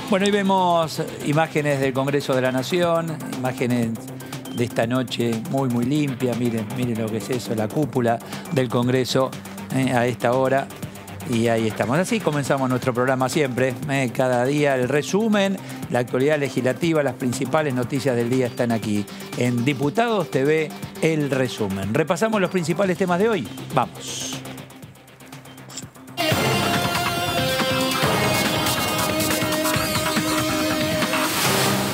Bueno, hoy vemos imágenes del Congreso de la Nación, imágenes de esta noche muy limpia. Miren lo que es eso, la cúpula del Congreso a esta hora. Y ahí estamos. Así comenzamos nuestro programa siempre. Cada día el resumen, la actualidad legislativa, las principales noticias del día están aquí. En Diputados TV, el resumen. Repasamos los principales temas de hoy. Vamos.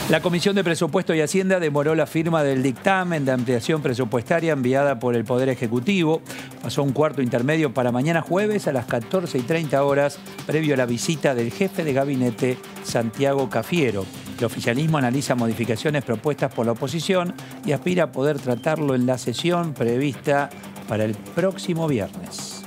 La Comisión de Presupuesto y Hacienda demoró la firma del dictamen de ampliación presupuestaria enviada por el Poder Ejecutivo. Pasó un cuarto intermedio para mañana jueves a las 14:30 horas, previo a la visita del jefe de gabinete, Santiago Cafiero. El oficialismo analiza modificaciones propuestas por la oposición y aspira a poder tratarlo en la sesión prevista para el próximo viernes.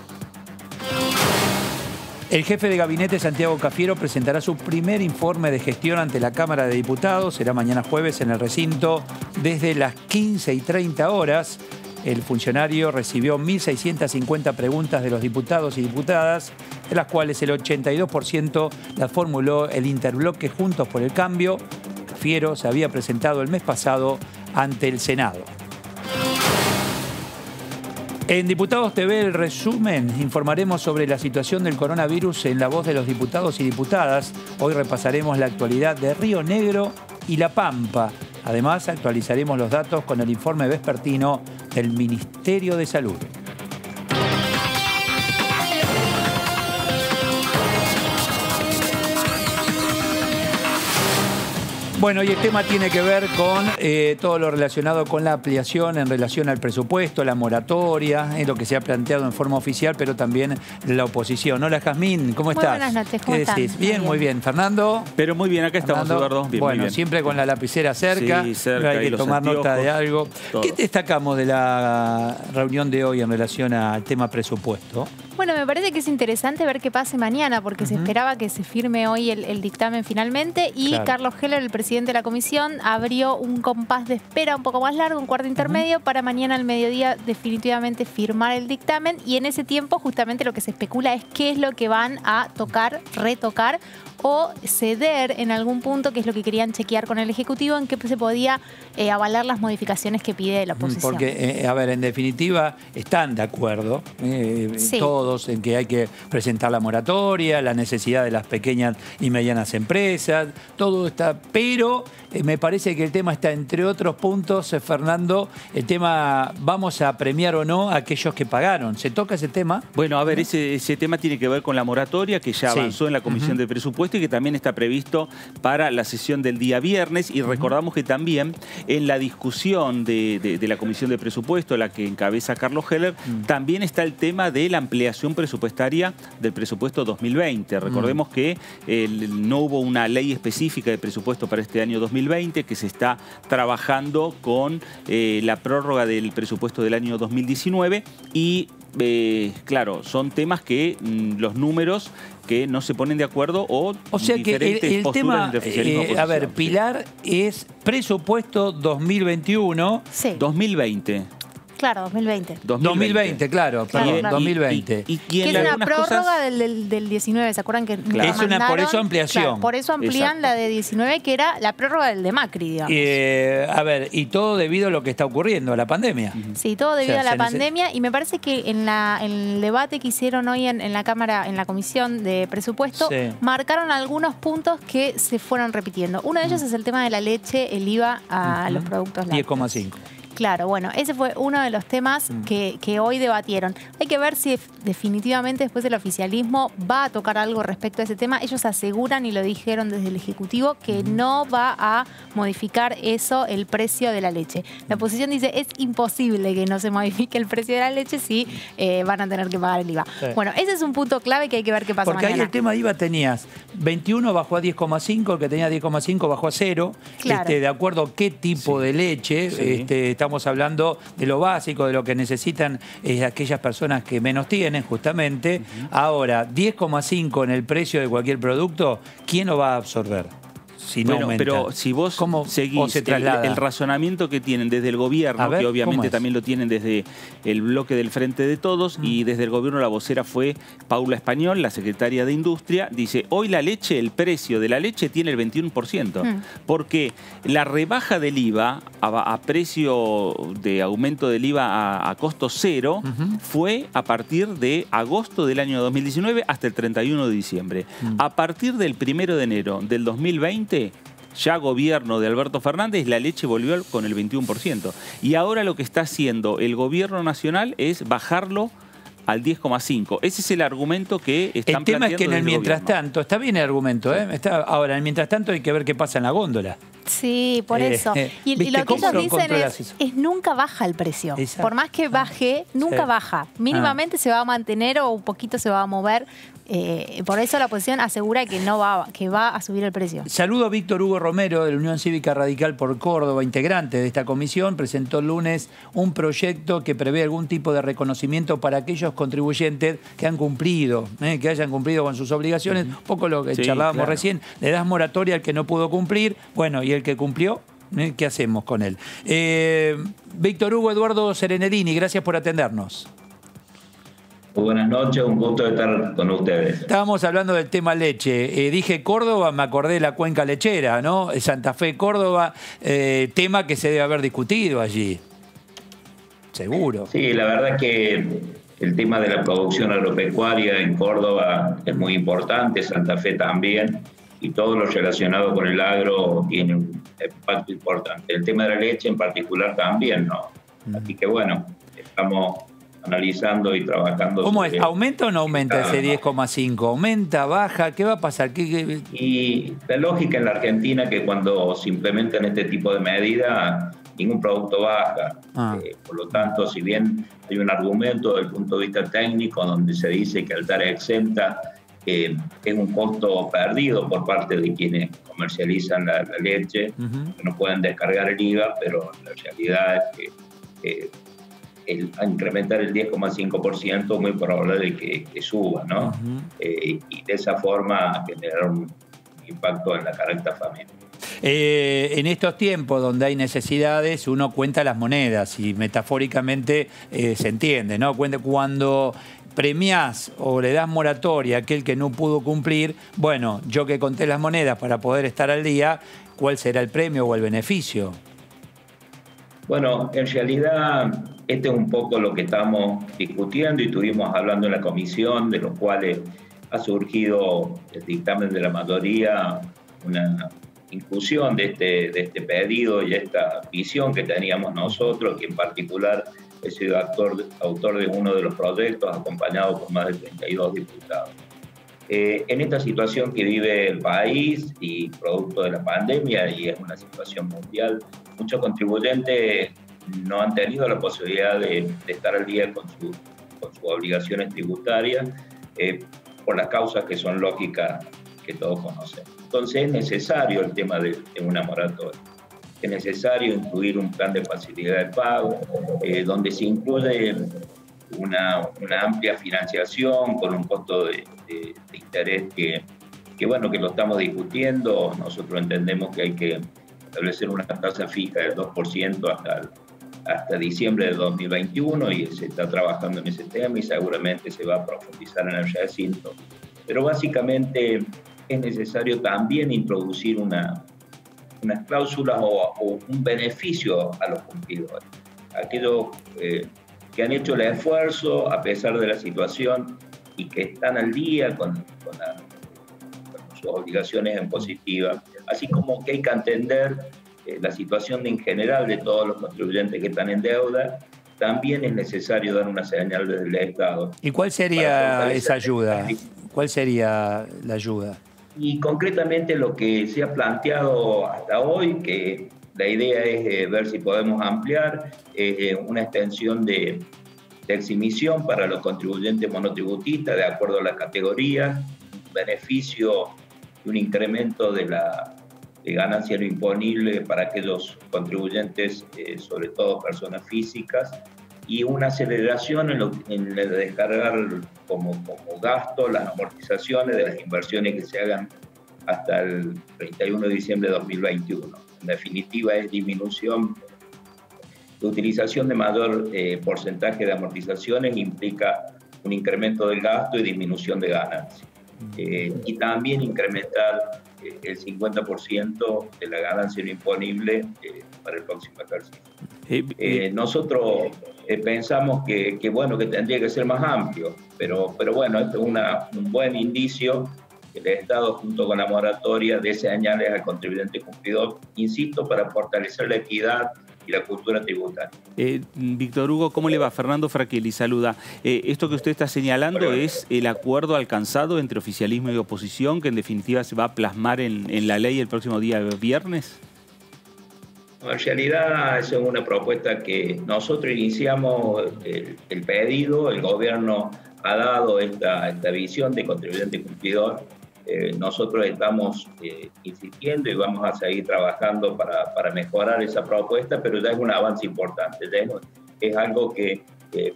El jefe de gabinete, Santiago Cafiero, presentará su primer informe de gestión ante la Cámara de Diputados. Será mañana jueves en el recinto desde las 15:30 horas. El funcionario recibió 1.650 preguntas de los diputados y diputadas, de las cuales el 82% las formuló el interbloque Juntos por el Cambio. Cafiero se había presentado el mes pasado ante el Senado. En Diputados TV, el resumen, informaremos sobre la situación del coronavirus en la voz de los diputados y diputadas. Hoy repasaremos la actualidad de Río Negro y La Pampa. Además, actualizaremos los datos con el informe vespertino del Ministerio de Salud. Bueno, y el tema tiene que ver con todo lo relacionado con la ampliación en relación al presupuesto, la moratoria, lo que se ha planteado en forma oficial, pero también la oposición. Hola, Jazmín, ¿cómo estás? Buenas noches, ¿cómo estás? están? Bien, muy bien. ¿Fernando? Pero muy bien, acá estamos, Eduardo. Bien, bueno, muy bien. Siempre con la lapicera cerca, sí, cerca, hay que tomar nota de algo. Todo. ¿Qué destacamos de la reunión de hoy en relación al tema presupuesto? Bueno, me parece que es interesante ver qué pase mañana, porque se esperaba que se firme hoy el dictamen finalmente y Claro. Carlos Heller, el presidente de la comisión, abrió un compás de espera un poco más largo, un cuarto intermedio, para mañana al mediodía definitivamente firmar el dictamen, y en ese tiempo justamente lo que se especula es qué es lo que van a tocar, retocar o ceder en algún punto, que es lo que querían chequear con el Ejecutivo, en qué se podía avalar las modificaciones que pide la oposición. Porque, a ver, en definitiva, están de acuerdo Sí. todos en que hay que presentar la moratoria, la necesidad de las pequeñas y medianas empresas, todo está, pero me parece que el tema está, entre otros puntos, Fernando, el tema, ¿vamos a premiar o no a aquellos que pagaron? ¿Se toca ese tema? Bueno, a ver, ese tema tiene que ver con la moratoria que ya avanzó en la Comisión de Presupuesto y que también está previsto para la sesión del día viernes. Y recordamos que también en la discusión de la Comisión de Presupuesto, la que encabeza Carlos Heller, también está el tema de la ampliación presupuestaria del presupuesto 2020. Recordemos que no hubo una ley específica de presupuesto para este año 2020, que se está trabajando con la prórroga del presupuesto del año 2019 y claro, son temas que los números que no se ponen de acuerdo o sea que diferentes el posturas tema, entre oficialismo y a ver, oposición. Pilar, es presupuesto 2021. Sí, 2020. claro, 2020. 2020, claro, perdón, Claro. 2020. Y Que es una algunas prórroga cosas- del 19, ¿se acuerdan que Claro. Es una, por eso ampliación. Claro, por eso amplían Exacto. la de 19, que era la prórroga del de Macri, digamos. A ver, y todo debido a lo que está ocurriendo, a la pandemia. Sí, todo debido O sea, a la pandemia, y me parece que en el debate que hicieron hoy en la Cámara, en la Comisión de Presupuesto, Sí. marcaron algunos puntos que se fueron repitiendo. Uno de ellos es el tema de la leche, el IVA a los productos lácteos. 10,5. Claro, bueno, ese fue uno de los temas que hoy debatieron. Hay que ver si definitivamente después el oficialismo va a tocar algo respecto a ese tema. Ellos aseguran, y lo dijeron desde el Ejecutivo, que no va a modificar eso, el precio de la leche. La oposición dice, es imposible que no se modifique el precio de la leche si van a tener que pagar el IVA. Sí. Bueno, ese es un punto clave que hay que ver qué pasa Porque ahí mañana. el tema de IVA tenías 21 bajó a 10,5, el que tenía 10,5 bajó a 0. Claro. De acuerdo a qué tipo de leche, Sí. estamos hablando de lo básico, de lo que necesitan aquellas personas que menos tienen, justamente. Ahora, 10,5 en el precio de cualquier producto, ¿quién lo va a absorber? si no aumenta? Pero si vos seguís el razonamiento que tienen desde el gobierno, que obviamente también lo tienen desde el bloque del Frente de Todos, y desde el gobierno la vocera fue Paula Español, la secretaria de Industria, dice, hoy la leche, el precio de la leche tiene el 21%, porque la rebaja del IVA a precio de aumento del IVA a costo cero fue a partir de agosto del año 2019 hasta el 31 de diciembre. A partir del 1 de enero del 2020, ya gobierno de Alberto Fernández, la leche volvió con el 21%. Y ahora lo que está haciendo el gobierno nacional es bajarlo al 10,5. Ese es el argumento que están planteando. El tema es que en el mientras tanto, está bien el argumento, ahora en el mientras tanto hay que ver qué pasa en la góndola. Sí, por eso. Y lo que ellos dicen es nunca baja el precio. Exacto. Por más que baje, nunca baja. Mínimamente se va a mantener o un poquito se va a mover. Por eso la oposición asegura que va a subir el precio. Saludo a Víctor Hugo Romero de la Unión Cívica Radical por Córdoba, integrante de esta comisión. Presentó el lunes un proyecto que prevé algún tipo de reconocimiento para aquellos contribuyentes que han cumplido, que hayan cumplido con sus obligaciones. Un poco lo que charlábamos recién. Le das moratoria al que no pudo cumplir. Bueno, y el que cumplió, ¿qué hacemos con él? Víctor Hugo Eduardo Serenedini, gracias por atendernos. Muy buenas noches, un gusto de estar con ustedes. Estábamos hablando del tema leche. Dije Córdoba, me acordé de la cuenca lechera, ¿no? Santa Fe, Córdoba, tema que se debe haber discutido allí. Seguro. Sí, la verdad que el tema de la producción agropecuaria en Córdoba es muy importante, Santa Fe también, y todo lo relacionado con el agro tiene un impacto importante. El tema de la leche en particular también, ¿no? Así que bueno, estamos analizando y trabajando. ¿Cómo es? ¿Aumenta o no aumenta ese 10,5? ¿Aumenta, baja? ¿Qué va a pasar? Y la lógica en la Argentina es que cuando se implementan este tipo de medidas, ningún producto baja. Por lo tanto, si bien hay un argumento desde el punto de vista técnico donde se dice que al tarea exenta es un costo perdido por parte de quienes comercializan la leche, que no pueden descargar el IVA, pero la realidad es que a incrementar el 10,5% muy probable de que suba, ¿no? Y de esa forma generar un impacto en la canasta familiar. En estos tiempos donde hay necesidades, uno cuenta las monedas y metafóricamente se entiende, ¿no? Cuando premiás o le das moratoria a aquel que no pudo cumplir, bueno, yo que conté las monedas para poder estar al día, ¿cuál será el premio o el beneficio? Bueno, en realidad este es un poco lo que estamos discutiendo y estuvimos hablando en la comisión, de los cuales ha surgido el dictamen de la mayoría, una inclusión de este pedido y esta visión que teníamos nosotros, que en particular he sido autor de uno de los proyectos, acompañado por más de 32 diputados. En esta situación que vive el país y producto de la pandemia, y es una situación mundial, muchos contribuyentes no han tenido la posibilidad de estar al día con sus obligaciones tributarias por las causas que son lógicas que todos conocemos. Entonces es necesario el tema de una moratoria. Es necesario incluir un plan de facilidad de pago donde se incluye una amplia financiación con un costo de interés que bueno, que lo estamos discutiendo. Nosotros entendemos que hay que establecer una tasa fija del 2% hasta diciembre de 2021 y se está trabajando en ese tema y seguramente se va a profundizar en el recinto. Pero básicamente es necesario también introducir unas cláusulas o un beneficio a los cumplidores. Aquellos que han hecho el esfuerzo a pesar de la situación y que están al día con sus obligaciones en positiva, así como que hay que entender la situación en general de todos los contribuyentes que están en deuda. También es necesario dar una señal desde el Estado. ¿Y cuál sería esa ayuda? ¿Cuál sería la ayuda? Y concretamente lo que se ha planteado hasta hoy, que la idea es ver si podemos ampliar una extensión de exhibición para los contribuyentes monotributistas de acuerdo a la categoría, un beneficio y un incremento de ganancia no imponible para aquellos contribuyentes, sobre todo personas físicas, y una aceleración en el descargar como gasto las amortizaciones de las inversiones que se hagan hasta el 31 de diciembre de 2021. En definitiva, es disminución de utilización de mayor porcentaje de amortizaciones, implica un incremento del gasto y disminución de ganancias. Y también incrementar el 50% de la ganancia no imponible para el próximo ejercicio. Nosotros pensamos que bueno, que tendría que ser más amplio, pero bueno, esto es un buen indicio que el Estado, junto con la moratoria, dé señales al contribuyente cumplidor, insisto, para fortalecer la equidad y la cultura tributaria. Víctor Hugo, ¿cómo le va? Fernando Fraquelli saluda. Esto que usted está señalando es el acuerdo alcanzado entre oficialismo y oposición, que en definitiva se va a plasmar en la ley el próximo día viernes. En realidad, esa es una propuesta que nosotros iniciamos el pedido, el gobierno ha dado esta visión de contribuyente cumplidor. Nosotros estamos insistiendo y vamos a seguir trabajando para mejorar esa propuesta, pero ya es un avance importante. Es algo que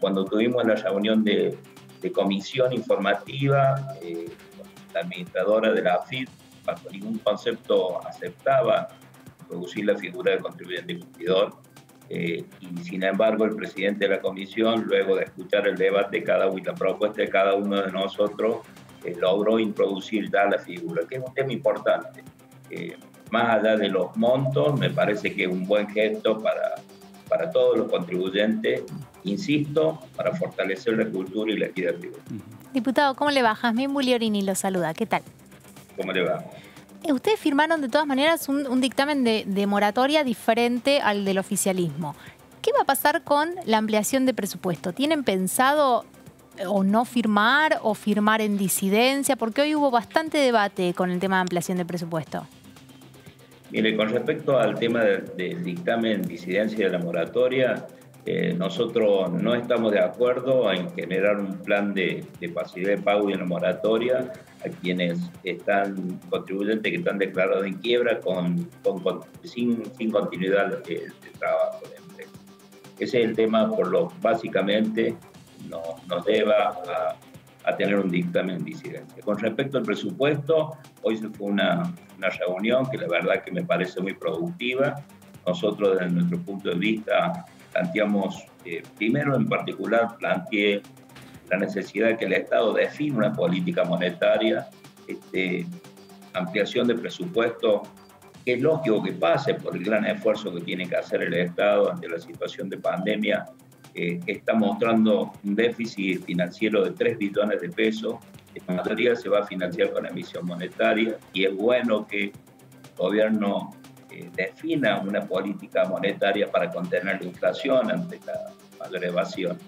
cuando tuvimos la reunión de comisión informativa, la administradora de la AFIP, bajo ningún concepto aceptaba introducir la figura del contribuyente cumplidor. Y sin embargo, el presidente de la comisión, luego de escuchar el debate y la propuesta de cada uno de nosotros, logró introducir ya la figura, que es un tema importante. Más allá de los montos, me parece que es un buen gesto para todos los contribuyentes, insisto, para fortalecer la cultura y la equidad tributaria. Diputado, ¿cómo le va? Jazmín Bugliorini lo saluda. ¿Qué tal? ¿Cómo le va? Ustedes firmaron de todas maneras un dictamen de moratoria diferente al del oficialismo. ¿Qué va a pasar con la ampliación de presupuesto? ¿Tienen pensado o no firmar o firmar en disidencia? Porque hoy hubo bastante debate con el tema de ampliación de presupuesto. Mire, con respecto al tema del dictamen disidencia de la moratoria, nosotros no estamos de acuerdo en generar un plan de pasividad de pago y una moratoria a quienes están contribuyentes que están declarados en quiebra sin continuidad de trabajo de empresa. Ese es el tema por lo básicamente nos lleva a tener un dictamen en disidencia. Con respecto al presupuesto, hoy se fue una reunión que la verdad que me parece muy productiva. Nosotros desde nuestro punto de vista planteamos, primero en particular planteé la necesidad de que el Estado defina una política monetaria, ampliación de presupuesto, que es lógico que pase por el gran esfuerzo que tiene que hacer el Estado ante la situación de pandemia. Está mostrando un déficit financiero de 3 billones de pesos. La mayoría se va a financiar con emisión monetaria y es bueno que el gobierno defina una política monetaria para contener la inflación ante la mayor evasión.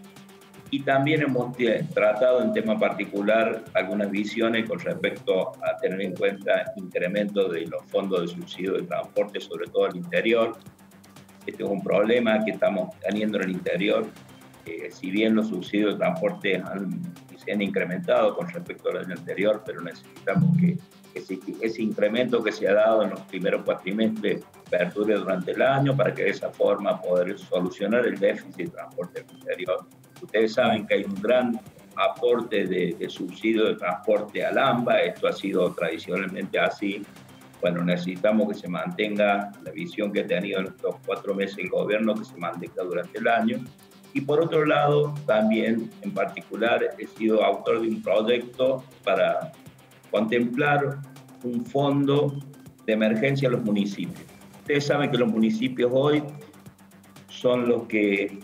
Y también hemos tratado en tema particular algunas visiones con respecto a tener en cuenta incremento de los fondos de subsidio de transporte, sobre todo al interior. Este es un problema que estamos teniendo en el interior. Si bien los subsidios de transporte se han incrementado con respecto al año anterior, pero necesitamos que ese incremento que se ha dado en los primeros cuatrimestres perdure durante el año para que de esa forma poder solucionar el déficit de transporte del interior. Ustedes saben que hay un gran aporte de subsidio de transporte al AMBA, esto ha sido tradicionalmente así. Bueno, necesitamos que se mantenga la visión que ha tenido en estos 4 meses el gobierno, que se mantenga durante el año. Y por otro lado, también en particular he sido autor de un proyecto para contemplar un fondo de emergencia a los municipios. Ustedes saben que los municipios hoy son los que,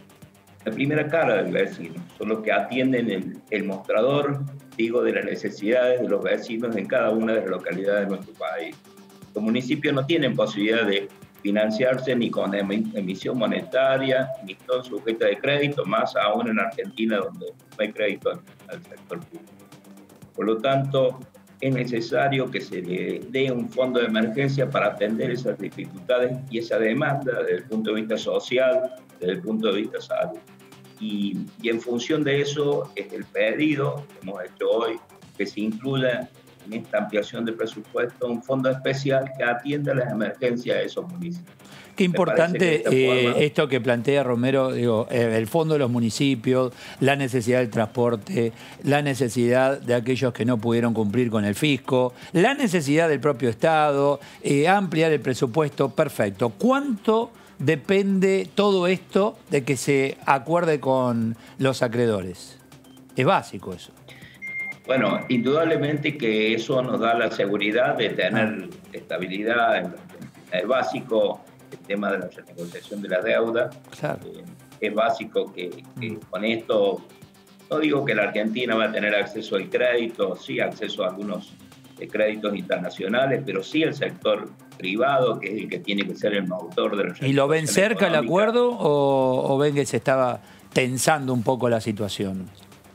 la primera cara del vecino, son los que atienden el mostrador, digo, de las necesidades de los vecinos en cada una de las localidades de nuestro país. Los municipios no tienen posibilidad de financiarse ni con emisión monetaria, ni son sujetos de crédito, más aún en Argentina donde no hay crédito al sector público. Por lo tanto, es necesario que se le dé un fondo de emergencia para atender esas dificultades y esa demanda desde el punto de vista social, desde el punto de vista salud. Y en función de eso es el pedido que hemos hecho hoy, que se incluya en esta ampliación de presupuesto un fondo especial que atienda las emergencias de esos municipios. Qué importante esto que plantea Romero, digo, el fondo de los municipios, la necesidad del transporte, la necesidad de aquellos que no pudieron cumplir con el fisco, la necesidad del propio Estado, ampliar el presupuesto, perfecto. ¿Cuánto depende todo esto de que se acuerde con los acreedores? Es básico eso. Bueno, indudablemente que eso nos da la seguridad de tener estabilidad. Es básico el tema de la renegociación de la deuda. Claro. Es básico que con esto, no digo que la Argentina va a tener acceso al crédito, sí acceso a algunos créditos internacionales, pero sí el sector privado, que es el que tiene que ser el motor de la renegociación. ¿Y lo ven cerca el acuerdo o ven que se estaba tensando un poco la situación?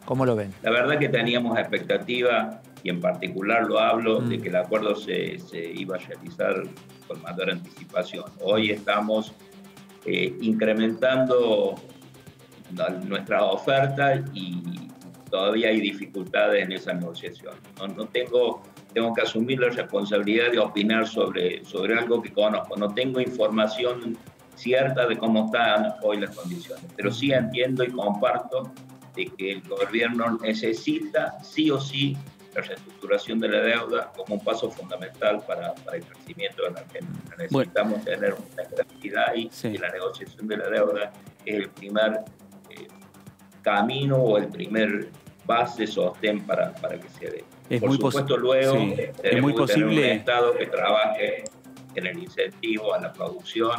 ¿Cómo lo ven? La verdad que teníamos expectativa, y en particular lo hablo, de que el acuerdo se iba a realizar con mayor anticipación. Hoy estamos incrementando nuestra oferta y todavía hay dificultades en esa negociación. Tengo que asumir la responsabilidad de opinar sobre algo que conozco. No tengo información cierta de cómo están hoy las condiciones, pero sí entiendo y comparto de que el gobierno necesita sí o sí la reestructuración de la deuda como un paso fundamental para el crecimiento de la Argentina. Necesitamos tener una estabilidad y la negociación de la deuda es el primer camino o el primer base, sostén para que se dé. Por supuesto, luego tenemos que tener un Estado que trabaje en el incentivo a la producción,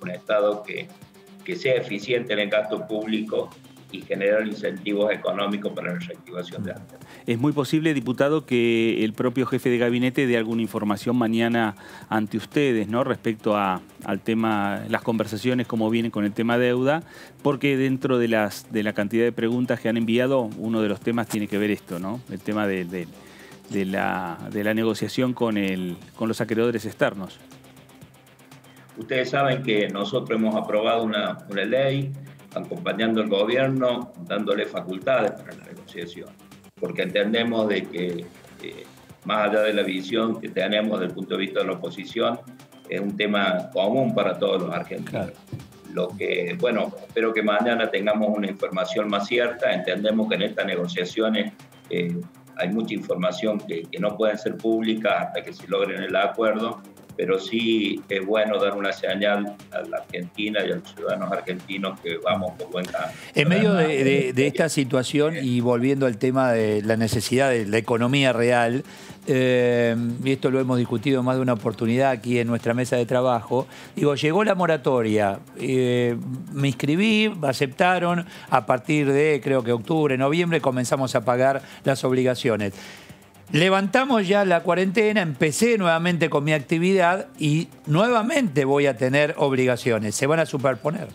un Estado que sea eficiente en el gasto público y generar incentivos económicos para la reactivación de arte. Es muy posible, diputado, que el propio jefe de gabinete dé alguna información mañana ante ustedes, ¿no? Respecto al tema, las conversaciones, cómo vienen con el tema deuda, porque dentro de la cantidad de preguntas que han enviado, uno de los temas tiene que ver esto, ¿no? El tema de la negociación con los acreedores externos. Ustedes saben que nosotros hemos aprobado una ley acompañando al gobierno, dándole facultades para la negociación, porque entendemos de que más allá de la visión que tenemos desde el punto de vista de la oposición, es un tema común para todos los argentinos. Claro. Espero que mañana tengamos una información más cierta. Entendemos que en estas negociaciones hay mucha información que no pueden ser públicas hasta que se logren el acuerdo, pero sí es bueno dar una señal a la Argentina y a los ciudadanos argentinos que vamos por buen camino. En medio de esta situación y volviendo al tema de la necesidad de la economía real, y esto lo hemos discutido más de una oportunidad aquí en nuestra mesa de trabajo, digo, llegó la moratoria, me inscribí, aceptaron, a partir de creo que octubre, noviembre comenzamos a pagar las obligaciones. Levantamos ya la cuarentena, empecé nuevamente con mi actividad y nuevamente voy a tener obligaciones. ¿Se van a superponer?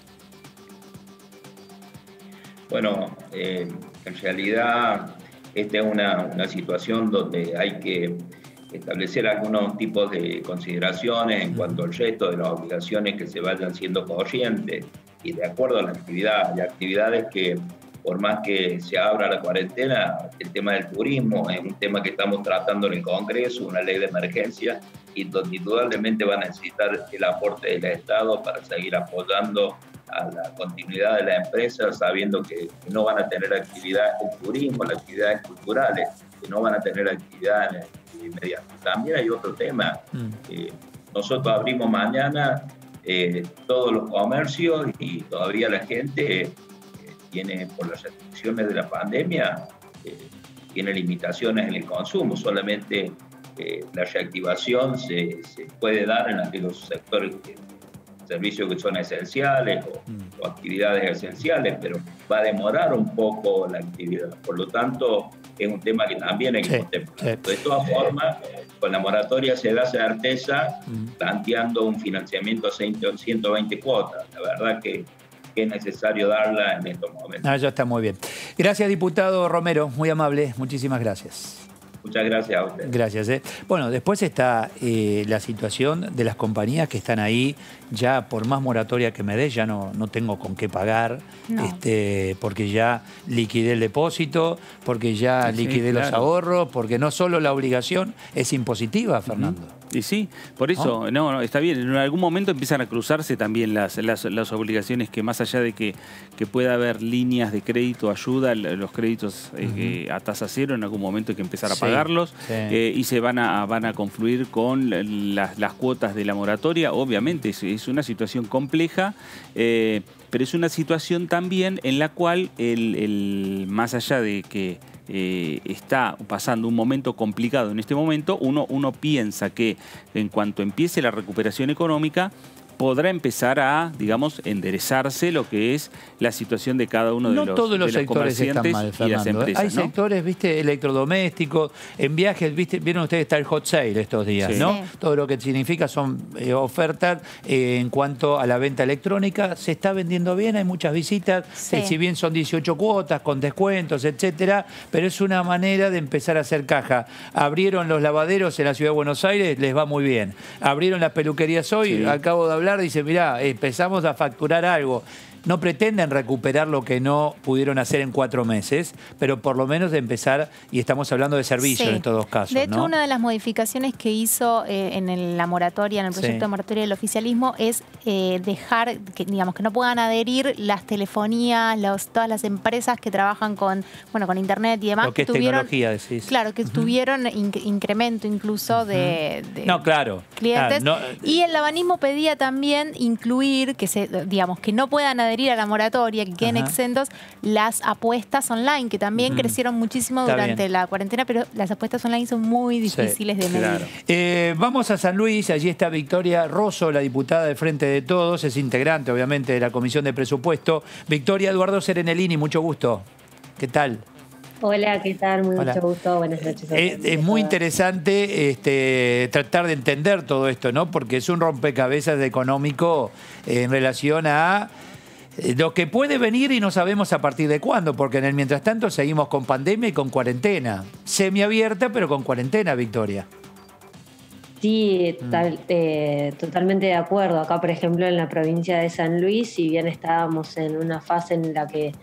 Bueno, en realidad esta es una situación donde hay que establecer algunos tipos de consideraciones en cuanto al resto de las obligaciones que se vayan siendo corrientes y de acuerdo a la actividad. Hay actividades que, por más que se abra la cuarentena, el tema del turismo es un tema que estamos tratando en el Congreso, una ley de emergencia, y donde indudablemente va a necesitar el aporte del Estado para seguir apoyando a la continuidad de la empresa, sabiendo que no van a tener actividad en turismo, las actividades culturales, que no van a tener actividad inmediata. También hay otro tema. Nosotros abrimos mañana todos los comercios y todavía la gente tiene, por las restricciones de la pandemia, tiene limitaciones en el consumo. Solamente la reactivación se puede dar en aquellos sectores, servicios que son esenciales o actividades esenciales, pero va a demorar un poco la actividad. Por lo tanto, es un tema que también hay que contemplar. De todas formas, con la moratoria se da certeza planteando un financiamiento a 120 cuotas. La verdad que es necesario darla en estos momentos. Ya está muy bien. Gracias, diputado Romero, muy amable, muchísimas gracias. Muchas gracias a usted. Gracias. Bueno, después está la situación de las compañías que están ahí, ya por más moratoria que me dé, ya no tengo con qué pagar, No. porque ya liquidé el depósito, porque ya liquidé los ahorros, porque no solo la obligación es impositiva, Fernando. Y sí, por eso, no, está bien. En algún momento empiezan a cruzarse también las obligaciones que más allá de que pueda haber líneas de crédito, ayuda, los créditos a tasa cero, en algún momento hay que empezar a pagarlos y se van a confluir con las cuotas de la moratoria. Obviamente es una situación compleja, pero es una situación también en la cual más allá de que está pasando un momento complicado en este momento, uno piensa que en cuanto empiece la recuperación económica podrá empezar a, digamos, enderezarse lo que es la situación de cada uno de los todos los sectores están mal, Fernando. Y las empresas, hay sectores, viste, electrodomésticos, en viajes, viste, vieron ustedes, está el hot sale estos días, ¿no? Sí. Todo lo que significa son ofertas en cuanto a la venta electrónica. Se está vendiendo bien, hay muchas visitas, si bien son 18 cuotas con descuentos, etcétera, pero es una manera de empezar a hacer caja. Abrieron los lavaderos en la Ciudad de Buenos Aires, les va muy bien. Abrieron las peluquerías hoy, acabo de hablar, dice, mirá, empezamos a facturar algo. No pretenden recuperar lo que no pudieron hacer en 4 meses, pero por lo menos de empezar, y estamos hablando de servicios en todos casos. De hecho, una de las modificaciones que hizo en la moratoria, en el proyecto de moratoria del oficialismo, es dejar que, digamos, que no puedan adherir las telefonías, todas las empresas que trabajan con internet y demás. Lo que es tecnología, decís. Claro, que tuvieron incremento incluso de clientes. Y el labanismo pedía también incluir que no puedan adherir a la moratoria, que queden exentos las apuestas online, que también crecieron muchísimo durante la cuarentena, pero las apuestas online son muy difíciles de medir. Vamos a San Luis, allí está Victoria Rosso, la diputada del Frente de Todos, es integrante obviamente de la Comisión de Presupuesto. Victoria, Eduardo Serenellini, mucho gusto. ¿Qué tal? Hola, ¿qué tal? Mucho gusto. Buenas noches. Es muy interesante tratar de entender todo esto, ¿no? Porque es un rompecabezas económico en relación a lo que puede venir y no sabemos a partir de cuándo, porque en el mientras tanto seguimos con pandemia y con cuarentena. Semiabierta, pero con cuarentena, Victoria. Sí, totalmente de acuerdo. Acá, por ejemplo, en la provincia de San Luis, si bien estábamos en una fase en la que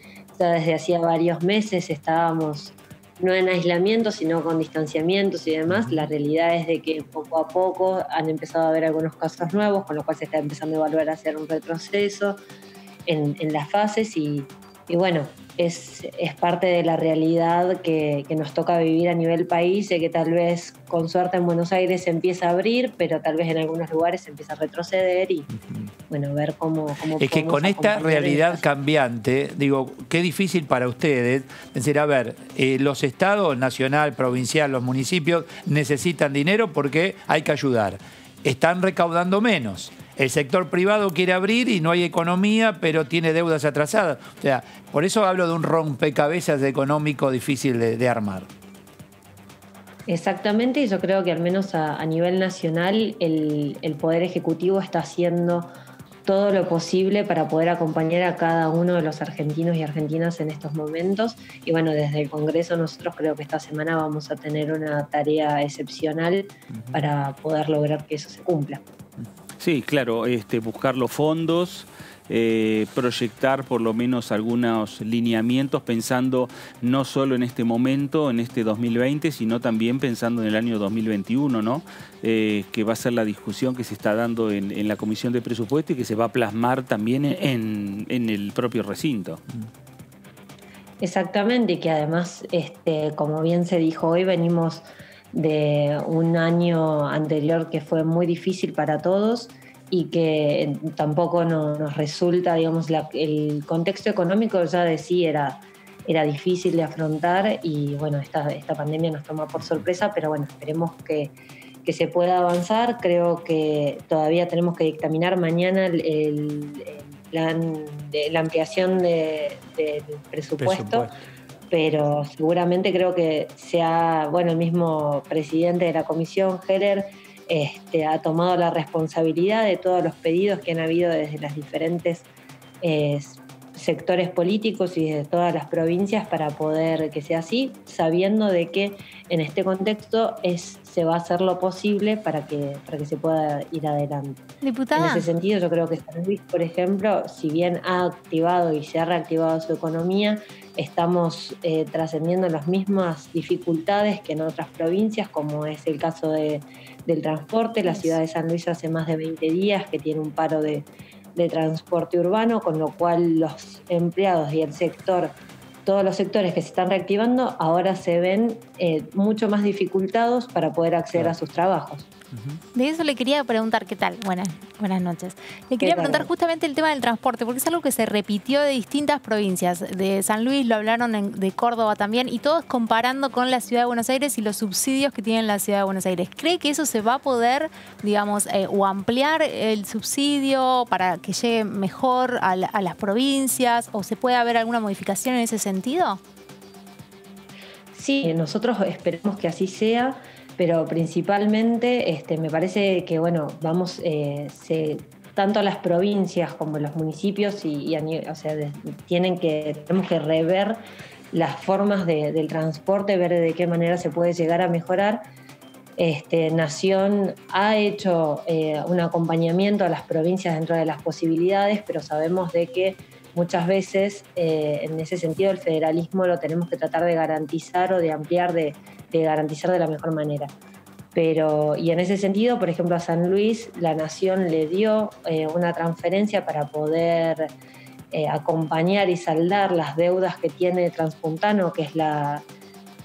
ya desde hacía varios meses estábamos no en aislamiento, sino con distanciamientos y demás, la realidad es de que poco a poco han empezado a haber algunos casos nuevos, con lo cual se está empezando a evaluar a hacer un retroceso en las fases y bueno, es parte de la realidad que nos toca vivir a nivel país, de que tal vez con suerte en Buenos Aires se empieza a abrir, pero tal vez en algunos lugares se empieza a retroceder y bueno, ver cómo es que con esta realidad cambiante, digo, qué difícil para ustedes decir, a ver, los estados, nacional, provincial, los municipios necesitan dinero porque hay que ayudar. Están recaudando menos. El sector privado quiere abrir y no hay economía, pero tiene deudas atrasadas. O sea, por eso hablo de un rompecabezas económico difícil de armar. Exactamente, y yo creo que al menos a nivel nacional el Poder Ejecutivo está haciendo todo lo posible para poder acompañar a cada uno de los argentinos y argentinas en estos momentos. Y bueno, desde el Congreso nosotros creo que esta semana vamos a tener una tarea excepcional para poder lograr que eso se cumpla. Sí, claro, buscar los fondos, proyectar por lo menos algunos lineamientos pensando no solo en este momento, en este 2020, sino también pensando en el año 2021, ¿no? Que va a ser la discusión que se está dando en la Comisión de Presupuesto y que se va a plasmar también en el propio recinto. Exactamente, y que además, como bien se dijo hoy, venimos de un año anterior que fue muy difícil para todos y que tampoco nos resulta, digamos, el contexto económico ya de sí era difícil de afrontar y bueno, esta pandemia nos toma por sorpresa, pero bueno, esperemos que se pueda avanzar. Creo que todavía tenemos que dictaminar mañana el plan de la ampliación del presupuesto. Pero seguramente creo que el mismo presidente de la comisión, Heller, ha tomado la responsabilidad de todos los pedidos que han habido desde las diferentes sectores políticos y desde todas las provincias para poder que sea así, sabiendo de que en este contexto se va a hacer lo posible para que se pueda ir adelante. Diputada. En ese sentido, yo creo que San Luis, por ejemplo, si bien ha activado y se ha reactivado su economía, estamos trascendiendo las mismas dificultades que en otras provincias, como es el caso del transporte. La ciudad de San Luis hace más de 20 días que tiene un paro de transporte urbano, con lo cual los empleados y el sector, todos los sectores que se están reactivando, ahora se ven mucho más dificultados para poder acceder a sus trabajos. De eso le quería preguntar, ¿qué tal? Buenas noches. Le quería preguntar justamente el tema del transporte, porque es algo que se repitió de distintas provincias. De San Luis lo hablaron, de Córdoba también, y todos comparando con la Ciudad de Buenos Aires y los subsidios que tiene la Ciudad de Buenos Aires. ¿Cree que eso se va a poder, digamos, o ampliar el subsidio para que llegue mejor a las provincias? ¿O se puede haber alguna modificación en ese sentido? Sí, nosotros esperamos que así sea. Pero principalmente me parece que, bueno, tanto las provincias como los municipios tenemos que rever las formas del transporte, ver de qué manera se puede llegar a mejorar. Nación ha hecho un acompañamiento a las provincias dentro de las posibilidades, pero sabemos de que muchas veces en ese sentido el federalismo lo tenemos que tratar de garantizar o de ampliar, de garantizar de la mejor manera. Y en ese sentido, por ejemplo, a San Luis, la Nación le dio una transferencia para poder acompañar y saldar las deudas que tiene Transpuntano, que es la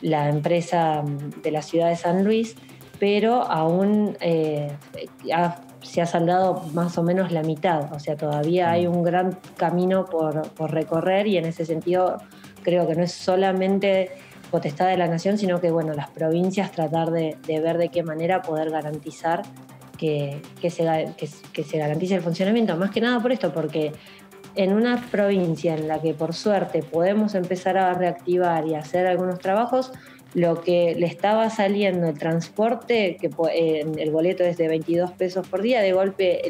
empresa de la ciudad de San Luis, pero aún se ha saldado más o menos la mitad. O sea, todavía hay un gran camino por recorrer, y en ese sentido creo que no es solamente potestad de la Nación, sino que, bueno, las provincias tratar de ver de qué manera poder garantizar que se garantice el funcionamiento. Más que nada por esto, porque en una provincia en la que por suerte podemos empezar a reactivar y hacer algunos trabajos, lo que le estaba saliendo el transporte, que el boleto es de 22 pesos por día, de golpe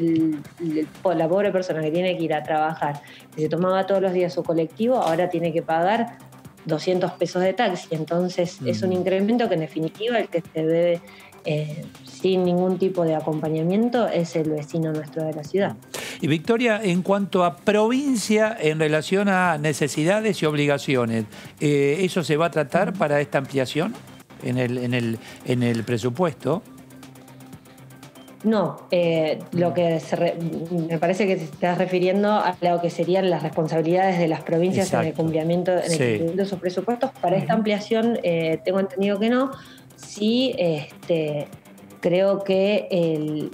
la pobre persona que tiene que ir a trabajar, que se tomaba todos los días su colectivo, ahora tiene que pagar 200 pesos de taxi. Entonces es un incremento que en definitiva el que se debe sin ningún tipo de acompañamiento es el vecino nuestro de la ciudad. Y Victoria, en cuanto a provincia en relación a necesidades y obligaciones, ¿eso se va a tratar para esta ampliación en el presupuesto? No, lo que me parece que te estás refiriendo a lo que serían las responsabilidades de las provincias. Exacto. En el cumplimiento de sus presupuestos. Para esta ampliación tengo entendido que no. Sí, creo que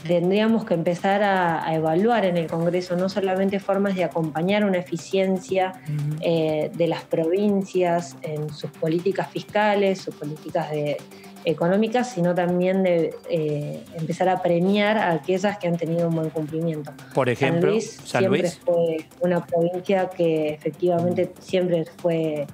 tendríamos que empezar a evaluar en el Congreso no solamente formas de acompañar una eficiencia de las provincias en sus políticas fiscales, sus políticas económicas, sino también de empezar a premiar a aquellas que han tenido un buen cumplimiento. Por ejemplo, San Luis fue una provincia que efectivamente siempre fue,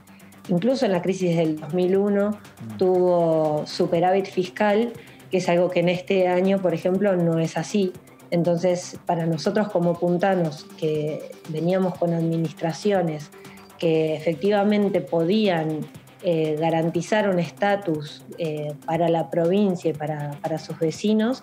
incluso en la crisis del 2001, tuvo superávit fiscal, que es algo que en este año, por ejemplo, no es así. Entonces, para nosotros como puntanos, que veníamos con administraciones que efectivamente podían garantizar un estatus para la provincia y para sus vecinos,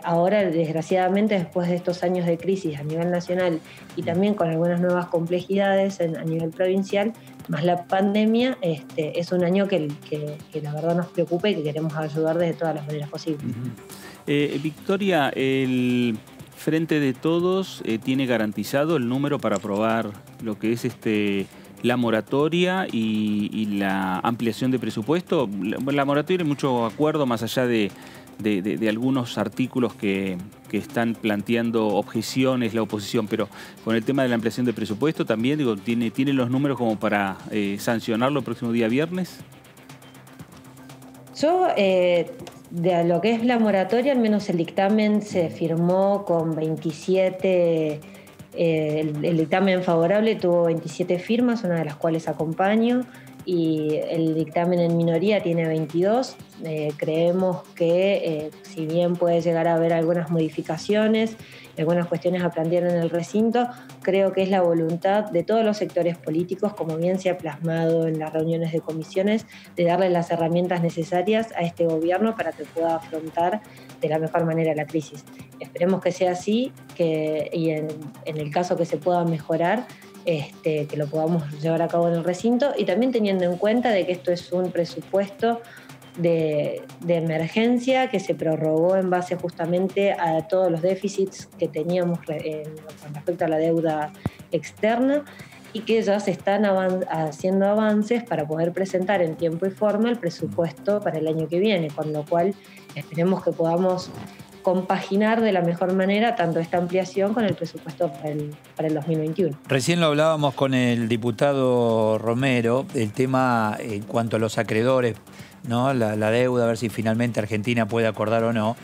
ahora desgraciadamente después de estos años de crisis a nivel nacional y también con algunas nuevas complejidades a nivel provincial, más la pandemia, es un año que la verdad nos preocupa y que queremos ayudar de todas las maneras posibles. Victoria, el Frente de Todos tiene garantizado el número para aprobar lo que es la moratoria y la ampliación de presupuesto. La moratoria hay mucho acuerdo, más allá de algunos artículos que están planteando objeciones la oposición, pero con el tema de la ampliación de presupuesto también, digo, ¿tiene los números como para sancionarlo el próximo día viernes? Yo, de lo que es la moratoria, al menos el dictamen se firmó con 27... el dictamen favorable tuvo 27 firmas, una de las cuales acompaño, y el dictamen en minoría tiene 22. Creemos que si bien puede llegar a haber algunas modificaciones algunas cuestiones a plantear en el recinto. Creo que es la voluntad de todos los sectores políticos, como bien se ha plasmado en las reuniones de comisiones, de darle las herramientas necesarias a este gobierno para que pueda afrontar de la mejor manera la crisis. Esperemos que sea así, y en el caso que se pueda mejorar, que lo podamos llevar a cabo en el recinto, y también teniendo en cuenta de que esto es un presupuesto de emergencia que se prorrogó en base justamente a todos los déficits que teníamos con respecto a la deuda externa, y que ya se están haciendo avances para poder presentar en tiempo y forma el presupuesto para el año que viene, con lo cual esperemos que podamos compaginar de la mejor manera tanto esta ampliación con el presupuesto para el 2021. Recién lo hablábamos con el diputado Romero, el tema en cuanto a los acreedores, ¿no? La deuda, a ver si finalmente Argentina puede acordar o no.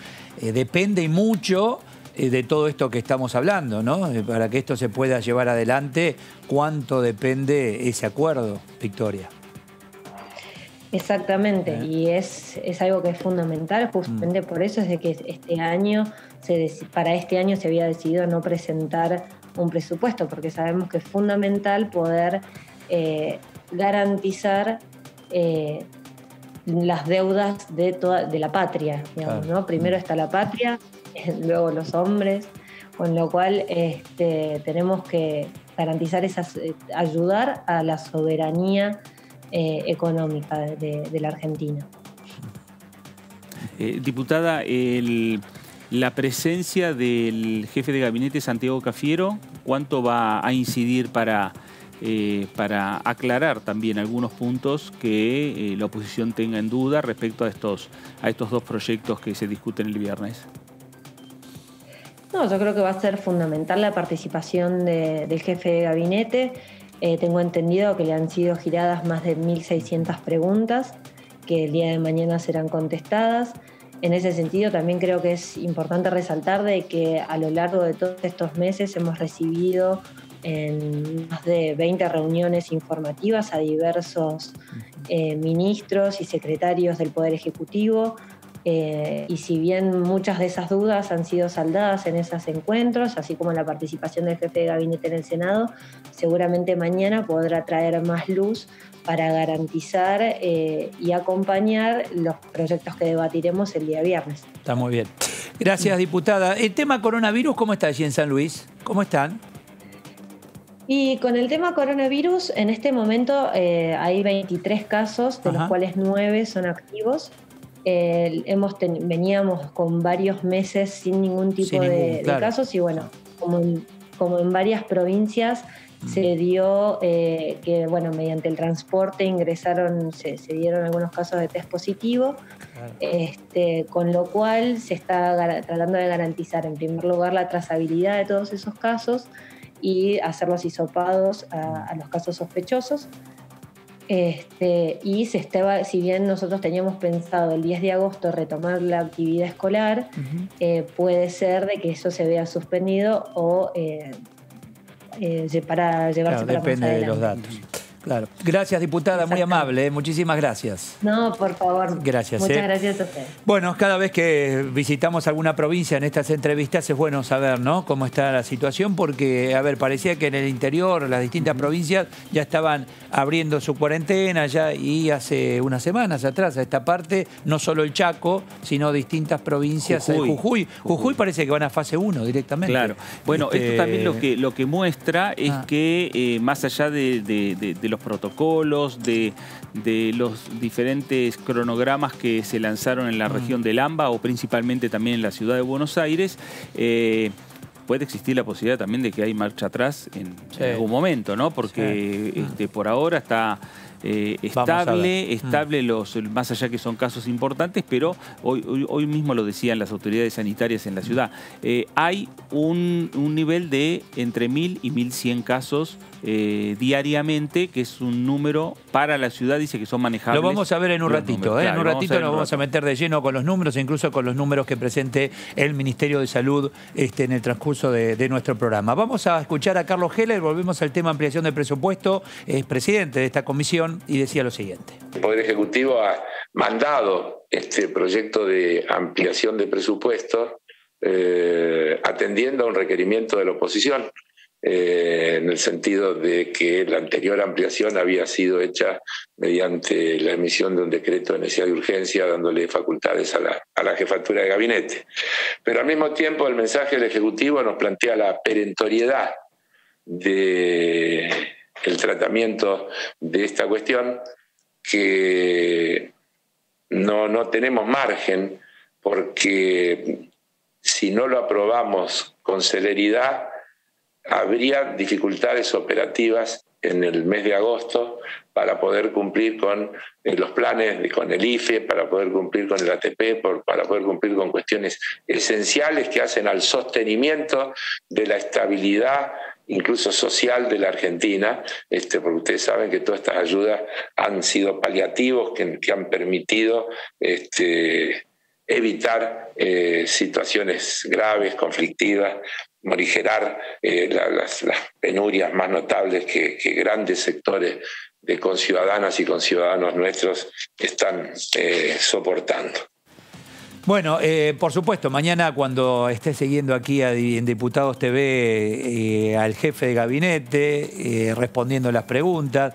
Depende y mucho de todo esto que estamos hablando, ¿no? Para que esto se pueda llevar adelante, ¿cuánto depende ese acuerdo, Victoria? Exactamente, y es algo que es fundamental, justamente por eso es de que para este año se había decidido no presentar un presupuesto, porque sabemos que es fundamental poder garantizar las deudas de la patria, digamos, ¿no? Primero está la patria, luego los hombres, con lo cual tenemos que garantizar ayudar a la soberanía económica de la Argentina. Diputada, la presencia del jefe de gabinete Santiago Cafiero, ¿cuánto va a incidir para aclarar también algunos puntos que la oposición tenga en duda respecto a estos dos proyectos que se discuten el viernes? No, yo creo que va a ser fundamental la participación del jefe de gabinete. Tengo entendido que le han sido giradas más de 1.600 preguntas que el día de mañana serán contestadas. En ese sentido, también creo que es importante resaltar de que a lo largo de todos estos meses hemos recibido en más de 20 reuniones informativas a diversos ministros y secretarios del Poder Ejecutivo. Y si bien muchas de esas dudas han sido saldadas en esos encuentros, así como la participación del jefe de gabinete en el Senado, seguramente mañana podrá traer más luz para garantizar y acompañar los proyectos que debatiremos el día viernes. Está muy bien. Gracias, diputada. El tema coronavirus, ¿cómo está allí en San Luis? ¿Cómo están? Y con el tema coronavirus, en este momento hay 23 casos, de los cuales 9 son activos. Veníamos con varios meses sin ningún tipo de casos, y bueno, como en varias provincias se dio que, bueno, mediante el transporte se dieron algunos casos de test positivo, con lo cual se está tratando de garantizar en primer lugar la trazabilidad de todos esos casos y hacer los hisopados a los casos sospechosos. Y si bien nosotros teníamos pensado el 10 de agosto retomar la actividad escolar, puede ser de que eso se vea suspendido o para llevarse para depende más adelante. de los datos. Claro. Gracias, diputada, muy amable, muchísimas gracias. No, por favor. Gracias. Muchas gracias a usted. Bueno, cada vez que visitamos alguna provincia en estas entrevistas es bueno saber, ¿no?, cómo está la situación, porque, a ver, parecía que en el interior las distintas provincias ya estaban abriendo su cuarentena ya, y hace unas semanas atrás a esta parte, no solo el Chaco, sino distintas provincias. Jujuy parece que van a fase 1 directamente. Claro. Bueno, esto también lo que muestra es que más allá de los protocolos, de los diferentes cronogramas que se lanzaron en la región del AMBA o principalmente también en la ciudad de Buenos Aires, puede existir la posibilidad también de que hay marcha atrás en algún momento, ¿no? Porque por ahora está estable, más allá que son casos importantes, pero hoy mismo lo decían las autoridades sanitarias en la ciudad. Hay un nivel de entre 1.000 y 1.100 casos diariamente, que es un número para la ciudad, dice que son manejables. Lo vamos a ver en un ratito, claro, en un ratito nos vamos a meter de lleno con los números, e incluso con los números que presente el Ministerio de Salud en el transcurso de nuestro programa. Vamos a escuchar a Carlos Heller, volvemos al tema ampliación de presupuesto, es presidente de esta comisión y decía lo siguiente. El Poder Ejecutivo ha mandado este proyecto de ampliación de presupuesto atendiendo a un requerimiento de la oposición, en el sentido de que la anterior ampliación había sido hecha mediante la emisión de un decreto de necesidad de urgencia, dándole facultades a la jefatura de gabinete. Pero al mismo tiempo el mensaje del Ejecutivo nos plantea la perentoriedad del tratamiento de esta cuestión, que no tenemos margen, porque si no lo aprobamos con celeridad, habría dificultades operativas en el mes de agosto para poder cumplir con los planes, con el IFE, para poder cumplir con el ATP, para poder cumplir con cuestiones esenciales que hacen al sostenimiento de la estabilidad, incluso social, de la Argentina, porque ustedes saben que todas estas ayudas han sido paliativos que han permitido evitar situaciones graves, conflictivas, morigerar las penurias más notables que grandes sectores de conciudadanas y conciudadanos nuestros están soportando. Bueno, por supuesto, mañana cuando esté siguiendo aquí en Diputados TV al jefe de gabinete, respondiendo las preguntas,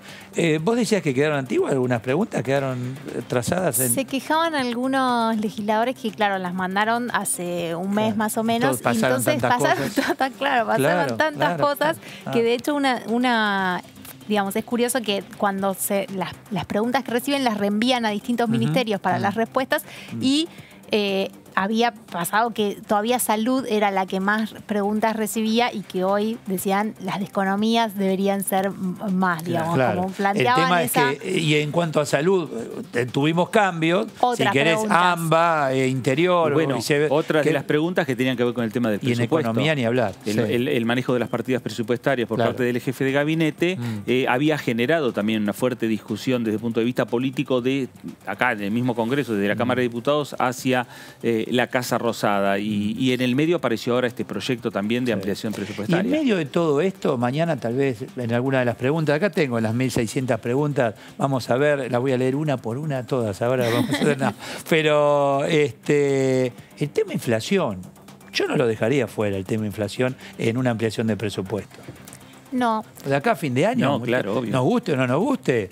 vos decías que quedaron antiguas algunas preguntas, quedaron trazadas. Se quejaban algunos legisladores que, claro, las mandaron hace un mes más o menos. Pasaron tantas cosas que de hecho digamos, es curioso que cuando las preguntas que reciben las reenvían a distintos ministerios para las respuestas y había pasado que todavía salud era la que más preguntas recibía y que hoy decían las de economías deberían ser más, digamos, como planteaban. El tema es que, y en cuanto a salud, tuvimos cambios. Si querés, AMBA, Interior. Bueno, otras de las preguntas que tenían que ver con el tema del presupuesto. Y en economía ni hablar. El manejo de las partidas presupuestarias por parte del jefe de gabinete había generado también una fuerte discusión desde el punto de vista político de acá, en el mismo Congreso, desde la Cámara de Diputados hacia la Casa Rosada, y en el medio apareció ahora este proyecto también de ampliación presupuestaria. Y en medio de todo esto, mañana tal vez en alguna de las preguntas, acá tengo las 1.600 preguntas, vamos a ver, las voy a leer una por una todas, ahora vamos a hacer nada. Pero el tema inflación, yo no lo dejaría fuera, el tema inflación, en una ampliación de presupuesto. No. De acá a fin de año, no, claro, obvio. Nos guste o no nos guste,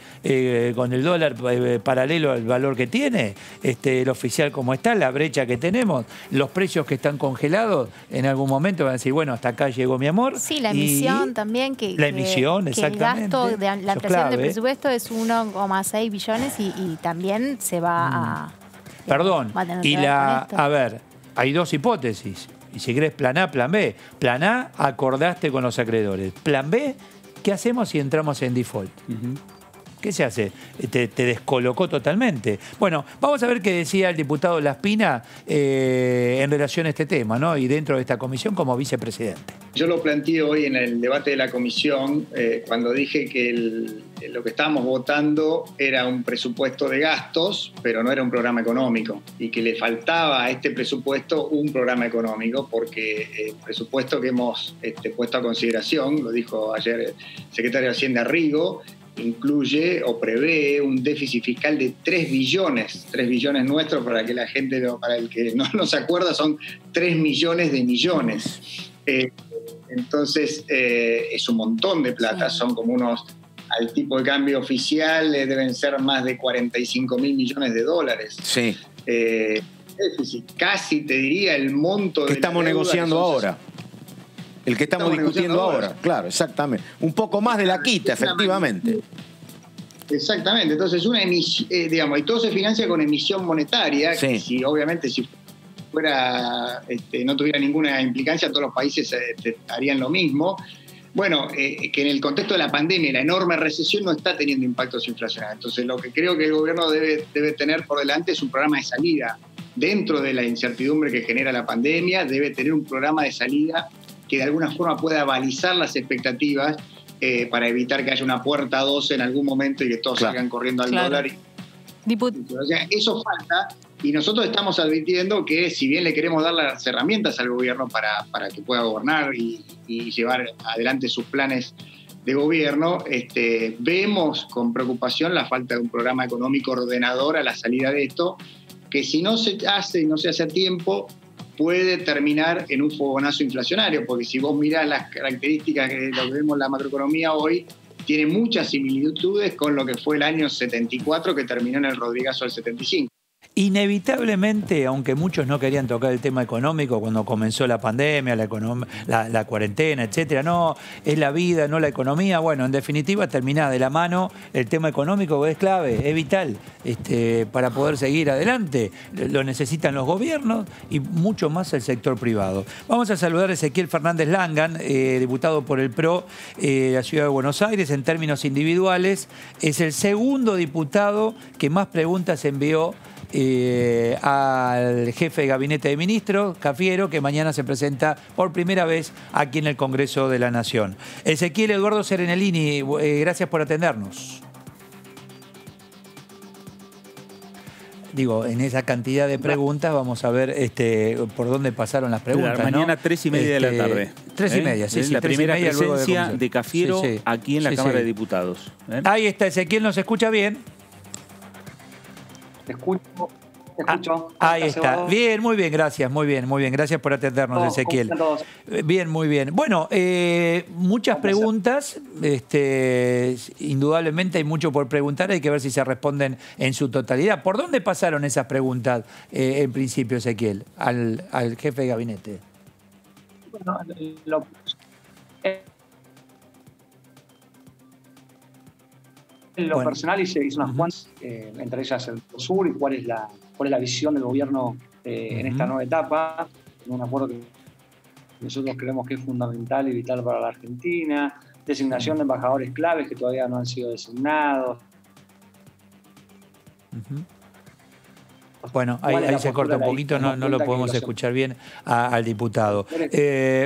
con el dólar paralelo al valor que tiene, el oficial como está, la brecha que tenemos, los precios que están congelados, en algún momento van a decir, bueno, hasta acá llegó mi amor. Sí, la emisión también, la emisión, que exactamente. el gasto de la ampliación de presupuesto es 1,6 billones y también se va a... Perdón, a ver, hay dos hipótesis. Y si querés plan A, plan B. Plan A, acordaste con los acreedores. Plan B, ¿qué hacemos si entramos en default? ¿Qué se hace? Te descolocó totalmente. Bueno, vamos a ver qué decía el diputado Laspina en relación a este tema, ¿no? Y dentro de esta comisión como vicepresidente. Yo lo planteé hoy en el debate de la comisión cuando dije que lo que estábamos votando era un presupuesto de gastos, pero no era un programa económico, y que le faltaba a este presupuesto un programa económico, porque el presupuesto que hemos puesto a consideración, lo dijo ayer el secretario de Hacienda Rigo, incluye o prevé un déficit fiscal de 3 billones nuestros, para que la gente, para el que no se acuerda, son 3 millones de millones. Entonces es un montón de plata, son como unos, al tipo de cambio oficial deben ser más de 45.000 millones de dólares. Sí. Déficit, casi te diría el monto que estamos negociando ahora. El que estamos discutiendo ahora, claro, exactamente. Un poco más de la quita, efectivamente. Exactamente, entonces una emisión, digamos, y todo se financia con emisión monetaria, que obviamente si fuera, no tuviera ninguna implicancia, todos los países harían lo mismo. Bueno, que en el contexto de la pandemia, la enorme recesión no está teniendo impactos inflacionarios. Entonces lo que creo que el gobierno debe tener por delante es un programa de salida. Dentro de la incertidumbre que genera la pandemia, debe tener un programa de salida que de alguna forma pueda balizar las expectativas para evitar que haya una puerta 12 en algún momento y que todos salgan corriendo al dólar. O sea, eso falta, y nosotros estamos advirtiendo que si bien le queremos dar las herramientas al gobierno para que pueda gobernar y llevar adelante sus planes de gobierno, vemos con preocupación la falta de un programa económico ordenador a la salida de esto, que si no se hace y no se hace a tiempo, puede terminar en un fogonazo inflacionario, porque si vos mirás las características de lo que vemos en la macroeconomía hoy, tiene muchas similitudes con lo que fue el año 74, que terminó en el Rodrigazo del 75. Inevitablemente, aunque muchos no querían tocar el tema económico cuando comenzó la pandemia, la cuarentena, etcétera, no, es la vida, no la economía. Bueno, en definitiva, termina de la mano el tema económico, que es clave, es vital para poder seguir adelante. Lo necesitan los gobiernos y mucho más el sector privado. Vamos a saludar a Ezequiel Fernández Langan, diputado por el PRO de la Ciudad de Buenos Aires. En términos individuales, es el segundo diputado que más preguntas envió al jefe de gabinete de ministros, Cafiero, que mañana se presenta por primera vez aquí en el Congreso de la Nación. Ezequiel Eduardo Serenellini, gracias por atendernos. Digo, en esa cantidad de preguntas vamos a ver por dónde pasaron las preguntas. Claro, mañana 3:30 de la tarde. 3:30, sí, es la primera presencia de Cafiero aquí en la Cámara de Diputados. Ahí está, Ezequiel, ¿nos escucha bien? Te escucho. Ahí está. Bien, muy bien, gracias, muy bien. Gracias por atendernos, Ezequiel. Bien, muy bien. Bueno, muchas preguntas, indudablemente hay mucho por preguntar, hay que ver si se responden en su totalidad. ¿Por dónde pasaron esas preguntas en principio, Ezequiel, al jefe de gabinete? Bueno, en lo personal hice unas cuantas, entre ellas el sur y cuál es la visión del gobierno en esta nueva etapa. Un acuerdo que nosotros creemos que es fundamental y vital para la Argentina, designación de embajadores claves que todavía no han sido designados. Bueno, ahí se corta un poquito, no lo podemos escuchar bien al diputado.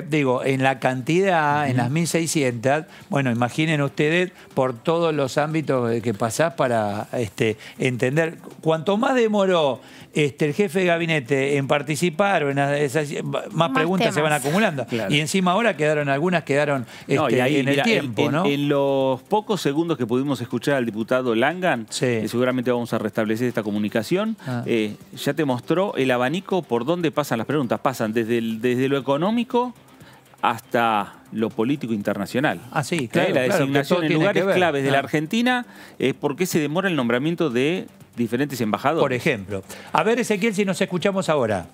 Digo, en la cantidad, en las 1.600, bueno, imaginen ustedes por todos los ámbitos que pasás para entender. Cuanto más demoró el jefe de gabinete en participar, o en más preguntas temas se van acumulando. Claro. Y encima ahora algunas quedaron en el tiempo, ¿no? En los pocos segundos que pudimos escuchar al diputado Langan, seguramente vamos a restablecer esta comunicación, ya te mostró el abanico por dónde pasan las preguntas. Pasan desde lo económico hasta lo político internacional. Ah, sí, claro. La designación en lugares claves de la Argentina es por qué se demora el nombramiento de diferentes embajadores. Por ejemplo. A ver, Ezequiel, si nos escuchamos ahora.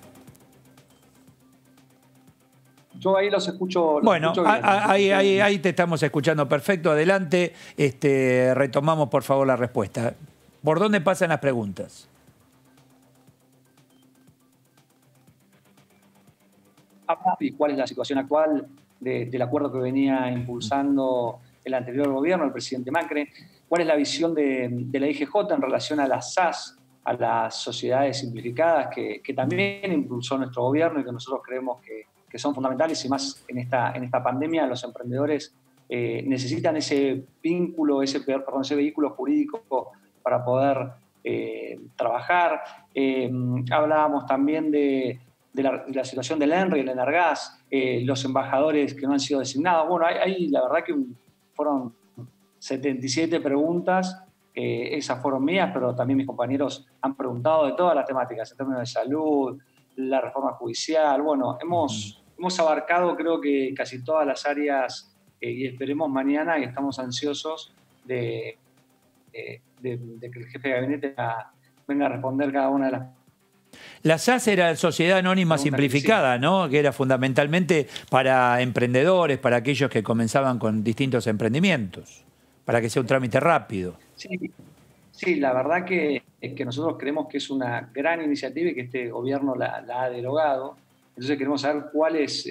Yo ahí los escucho. Bueno, ahí te estamos escuchando perfecto. Adelante. Retomamos, por favor, la respuesta. ¿Por dónde pasan las preguntas? Y cuál es la situación actual del acuerdo que venía impulsando el anterior gobierno, el presidente Macri. ¿Cuál es la visión de la IGJ en relación a las SAS, a las sociedades simplificadas que también impulsó nuestro gobierno y que nosotros creemos que son fundamentales, y más en esta pandemia? Los emprendedores necesitan ese vínculo, ese vehículo jurídico para poder trabajar. Hablábamos también de la situación del ENRE y el ENARGAS, los embajadores que no han sido designados. Bueno, ahí la verdad que fueron 77 preguntas, esas fueron mías, pero también mis compañeros han preguntado de todas las temáticas, en términos de salud, la reforma judicial. Bueno, hemos abarcado creo que casi todas las áreas y esperemos mañana, y estamos ansiosos de que el jefe de gabinete venga a responder cada una de las. La SAS era Sociedad Anónima Simplificada, ¿no? Que era fundamentalmente para emprendedores, para aquellos que comenzaban con distintos emprendimientos, para que sea un trámite rápido. Sí, la verdad que nosotros creemos que es una gran iniciativa y que este gobierno la ha derogado. Entonces queremos saber cuál es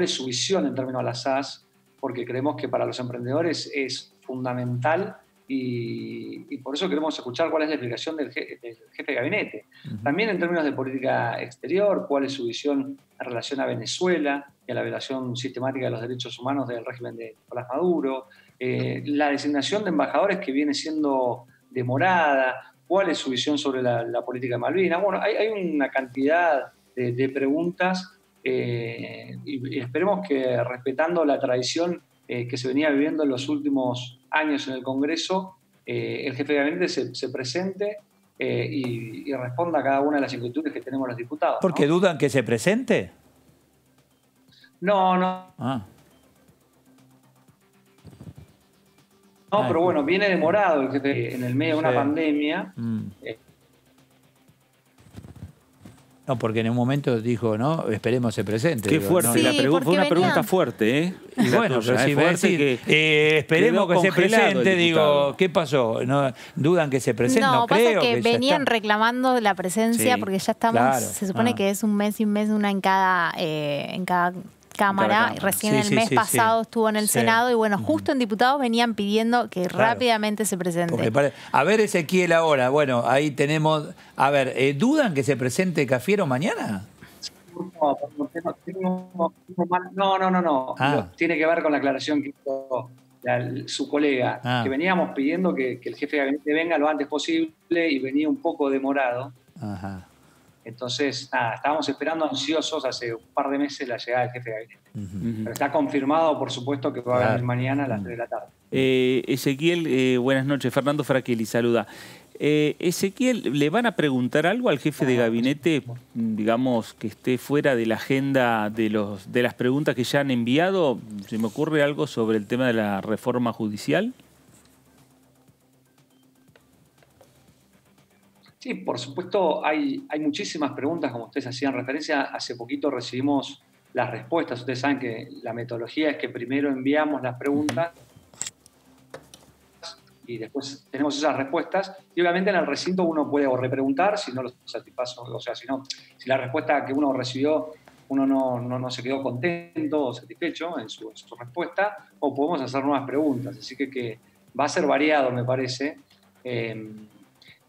su visión en términos de la SAS, porque creemos que para los emprendedores es fundamental. Y por eso queremos escuchar cuál es la explicación del jefe de gabinete. También en términos de política exterior, cuál es su visión en relación a Venezuela y a la violación sistemática de los derechos humanos del régimen de Nicolás Maduro, la designación de embajadores que viene siendo demorada, cuál es su visión sobre la política de Malvinas. Bueno, hay una cantidad de preguntas y esperemos que, respetando la tradición que se venía viviendo en los últimos años en el Congreso, el jefe de gabinete se presente y responda a cada una de las inquietudes que tenemos los diputados. ¿Porque ¿no? dudan que se presente? No. Ah. No, pero bueno, viene demorado en el medio de una pandemia. No, porque en un momento dijo, no, esperemos se presente. Qué digo, fuerte, no. Sí, fue una pregunta fuerte, ¿eh? Y bueno, pero si me decís, esperemos que se presente, digo, ¿qué pasó? ¿No, ¿Dudan que se presente? No, pasa creo que ya venían está. reclamando la presencia porque ya estamos, claro. se supone que es un mes y un mes, una en cada cámara. Recién el mes pasado estuvo en el Senado y bueno, justo en diputados venían pidiendo que rápidamente se presente. A ver, Ezequiel, ahora, bueno, ahí tenemos, a ver, ¿dudan que se presente Cafiero mañana? No. Tiene que ver con la aclaración que hizo su colega, que veníamos pidiendo que el jefe de gabinete venga lo antes posible y venía un poco demorado. Ajá. Entonces, nada, estábamos esperando ansiosos hace un par de meses la llegada del jefe de gabinete. Pero está confirmado, por supuesto, que va a venir mañana a las 3 de la tarde. Ezequiel, buenas noches. Fernando Fraquelli saluda. Ezequiel, ¿le van a preguntar algo al jefe de gabinete, digamos, que esté fuera de la agenda de las preguntas que ya han enviado? ¿Se me ocurre algo sobre el tema de la reforma judicial? Sí, por supuesto, hay muchísimas preguntas, como ustedes hacían referencia. Hace poquito recibimos las respuestas. Ustedes saben que la metodología es que primero enviamos las preguntas y después tenemos esas respuestas. Y obviamente en el recinto uno puede o repreguntar si no lo satisface, o sea, si la respuesta que uno recibió uno no se quedó contento o satisfecho en su respuesta, o podemos hacer nuevas preguntas. Así que va a ser variado, me parece.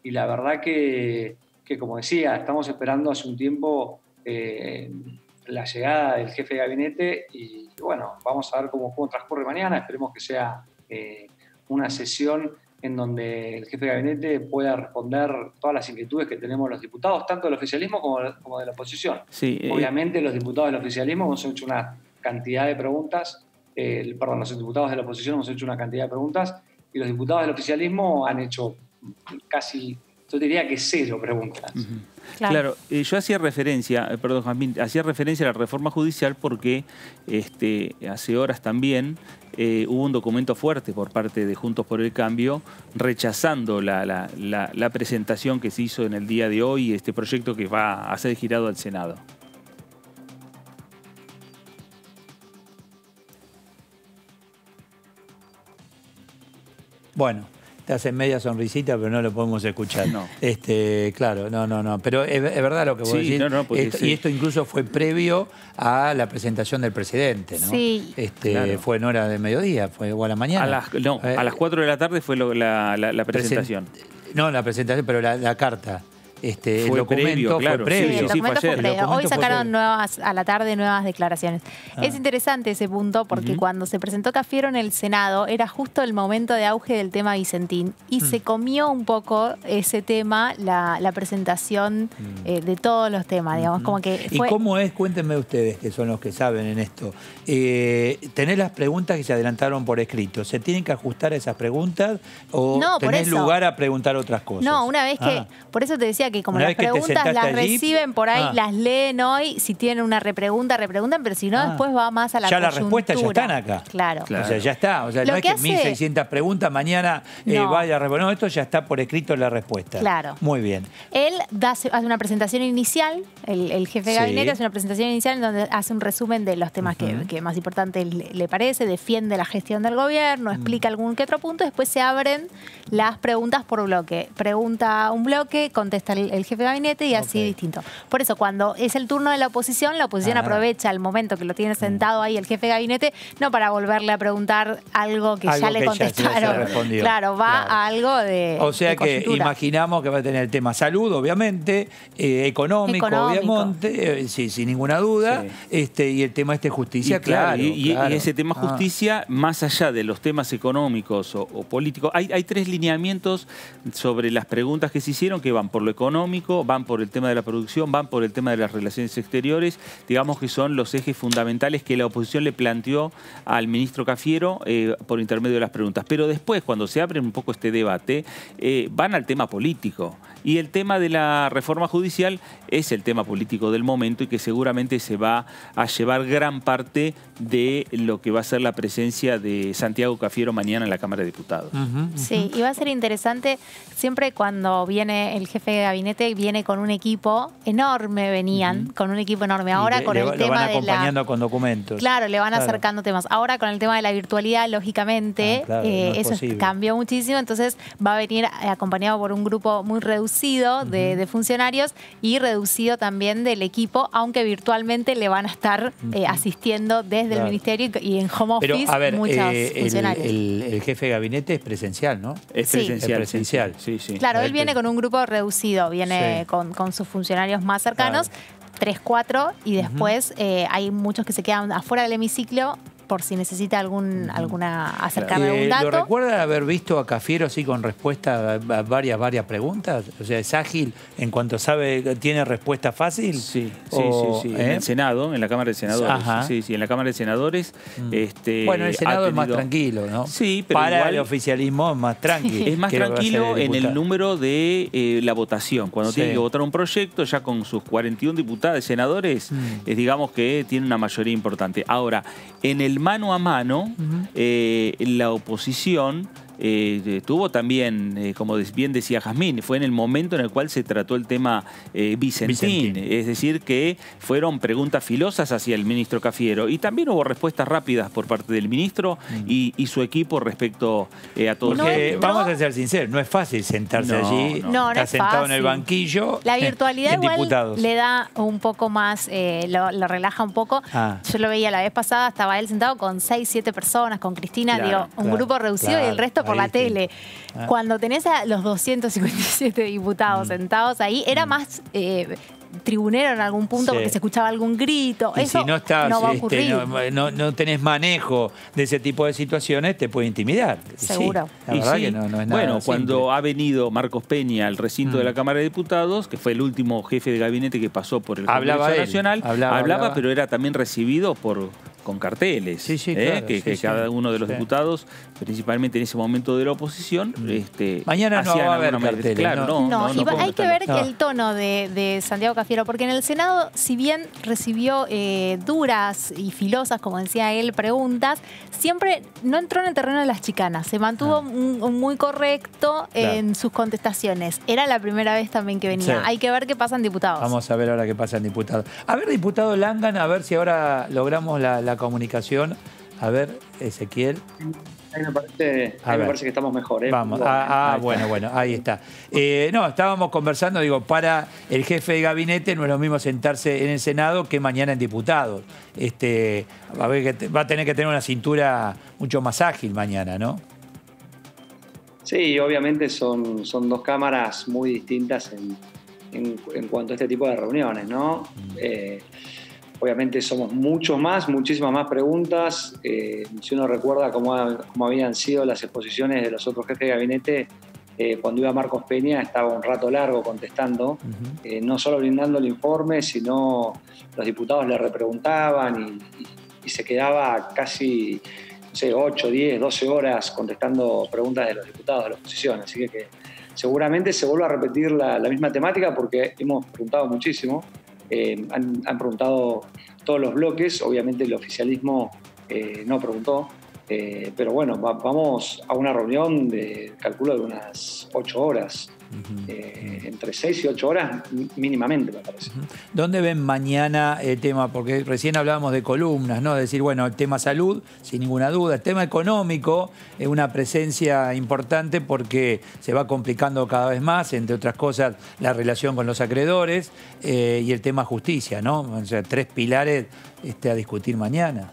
Y la verdad que, como decía, estamos esperando hace un tiempo la llegada del jefe de gabinete y bueno, vamos a ver cómo transcurre mañana. Esperemos que sea una sesión en donde el jefe de gabinete pueda responder todas las inquietudes que tenemos los diputados, tanto del oficialismo como de la oposición. Sí, obviamente los diputados del oficialismo hemos hecho una cantidad de preguntas, los diputados de la oposición hemos hecho una cantidad de preguntas y los diputados del oficialismo han hecho casi, yo diría que 0 preguntas. Claro, yo hacía referencia, perdón, Jazmín, hacía referencia a la reforma judicial porque hace horas también hubo un documento fuerte por parte de Juntos por el Cambio rechazando la presentación que se hizo en el día de hoy, este proyecto que va a ser girado al Senado. Bueno. Te hacen media sonrisita, pero no lo podemos escuchar. No. Claro, no. Pero es verdad lo que vos decís. Y esto incluso fue previo a la presentación del presidente, ¿no? Sí. Claro. Fue en hora de mediodía, fue o a la mañana. A las 4 de la tarde fue la presentación. No, la presentación, pero la carta. El documento previo, claro. Sí, el documento fue previo. Hoy sacaron a la tarde nuevas declaraciones. Es interesante ese punto porque cuando se presentó Cafiero en el Senado era justo el momento de auge del tema Vicentín y se comió un poco ese tema, la presentación de todos los temas, digamos. Como que fue... ¿Y cómo es? Cuéntenme ustedes, que son los que saben en esto. ¿Tenés las preguntas que se adelantaron por escrito? ¿Se tienen que ajustar a esas preguntas o tenés lugar a preguntar otras cosas? No, una vez que... Por eso te decía que como las preguntas las reciben por ahí, las leen hoy, si tienen una repreguntan, pero si no, después va más a la coyuntura. Ya las respuestas ya están acá. Claro. O sea, ya está. O sea, no es que 1.600 preguntas, mañana vaya a responder. No, esto ya está por escrito la respuesta. Claro. Muy bien. Él hace una presentación inicial, el jefe de gabinete hace una presentación inicial en donde hace un resumen de los temas que más importantes le parece, defiende la gestión del gobierno, explica algún que otro punto, después se abren las preguntas por bloque. Pregunta un bloque, contesta el jefe de gabinete y así distinto. Por eso, cuando es el turno de la oposición aprovecha el momento que lo tiene sentado ahí el jefe de gabinete, no para volverle a preguntar algo que ya le contestaron. Claro, va a algo de O sea que coyuntura. Imaginamos que va a tener el tema salud, obviamente, económico, obviamente, sin ninguna duda, y el tema justicia, y ese tema justicia, más allá de los temas económicos o políticos, hay 3 lineamientos sobre las preguntas que se hicieron que van por lo económico, económico, van por el tema de la producción, van por el tema de las relaciones exteriores. Digamos que son los ejes fundamentales que la oposición le planteó al ministro Cafiero por intermedio de las preguntas. Pero después, cuando se abre un poco este debate, van al tema político. Y el tema de la reforma judicial es el tema político del momento y que seguramente se va a llevar gran parte de lo que va a ser la presencia de Santiago Cafiero mañana en la Cámara de Diputados. Sí, y va a ser interesante, siempre cuando viene el jefe de gabinete, viene con un equipo enorme, venían con un equipo enorme. Ahora con el tema de lo van acompañando con documentos. Claro, le van acercando temas. Ahora con el tema de la virtualidad, lógicamente, eso cambió muchísimo, entonces va a venir acompañado por un grupo muy reducido de funcionarios y reducido también del equipo, aunque virtualmente le van a estar asistiendo desde el ministerio y en home office. Pero, a ver, muchos funcionarios. El jefe de gabinete es presencial, ¿no? Es presencial. Es presencial. Sí. Claro, él viene con un grupo reducido, viene con sus funcionarios más cercanos, 3, 4, y después hay muchos que se quedan afuera del hemiciclo por si necesita acercarle algún dato. ¿Lo recuerda haber visto a Cafiero así con respuesta a varias preguntas? O sea, ¿es ágil en cuanto sabe, tiene respuesta fácil? Sí. En el Senado, en la Cámara de Senadores. Sí, en la Cámara de Senadores. Bueno, el Senado es más tranquilo, ¿no? Sí, pero para igual, el oficialismo es más tranquilo. Es más tranquilo en el número de la votación. Cuando tiene que votar un proyecto, ya con sus 41 diputados, senadores, digamos que tiene una mayoría importante. Ahora, en el mano a mano, la oposición tuvo también, como bien decía Jazmín, fue en el momento en el cual se trató el tema Vicentín. Es decir, que fueron preguntas filosas hacia el ministro Cafiero y también hubo respuestas rápidas por parte del ministro y su equipo respecto a todo Porque, vamos a ser sinceros, no es fácil sentarse allí, está sentado en el banquillo. La virtualidad igual diputados. le da un poco más, lo relaja un poco. Yo lo veía la vez pasada, estaba él sentado con 6, 7 personas, con Cristina, un grupo reducido y el resto por la tele. Cuando tenés a los 257 diputados sentados ahí, era más tribunero en algún punto porque se escuchaba algún grito. Y eso si no estás, no va a ocurrir. no tenés manejo de ese tipo de situaciones, te puede intimidar. Seguro. La verdad que no es nada Bueno, simple. cuando ha venido Marcos Peña al recinto de la Cámara de Diputados, que fue el último jefe de gabinete que pasó por el Congreso Nacional, hablaba, pero era también recibido con carteles, claro, que cada uno de los diputados, principalmente en ese momento de la oposición, mañana no va a haber carteles. Claro, hay que ver que el tono de Santiago Cafiero, porque en el Senado, si bien recibió duras y filosas, como decía él, preguntas, siempre no entró en el terreno de las chicanas, se mantuvo muy correcto en sus contestaciones. Era la primera vez también que venía. Hay que ver qué pasa en diputados. Vamos a ver ahora qué pasa en diputados. A ver, diputado Langan, a ver si ahora logramos la comunicación. A ver, Ezequiel. Me parece que estamos mejor. Vamos. Bueno, ahí está. Estábamos conversando, para el jefe de gabinete no es lo mismo sentarse en el Senado que mañana en diputados. Va a tener que tener una cintura mucho más ágil mañana, ¿no? Sí, obviamente son dos cámaras muy distintas en cuanto a este tipo de reuniones, ¿no? Obviamente somos muchísimas más preguntas. Si uno recuerda cómo habían sido las exposiciones de los otros jefes de gabinete, cuando iba Marcos Peña estaba un rato largo contestando, no solo brindando el informe, sino los diputados le repreguntaban y se quedaba casi 8, 10, 12 horas contestando preguntas de los diputados de la oposición. Así que seguramente se vuelve a repetir la misma temática porque hemos preguntado muchísimo. Han preguntado todos los bloques, obviamente el oficialismo no preguntó, pero bueno, vamos a una reunión calculo de unas 8 horas, entre 6 y 8 horas mínimamente, me parece. ¿Dónde ven mañana el tema? Porque recién hablábamos de columnas, ¿no? Es decir, bueno, el tema salud, sin ninguna duda. El tema económico es una presencia importante porque se va complicando cada vez más, entre otras cosas, la relación con los acreedores y el tema justicia, ¿no? O sea, 3 pilares a discutir mañana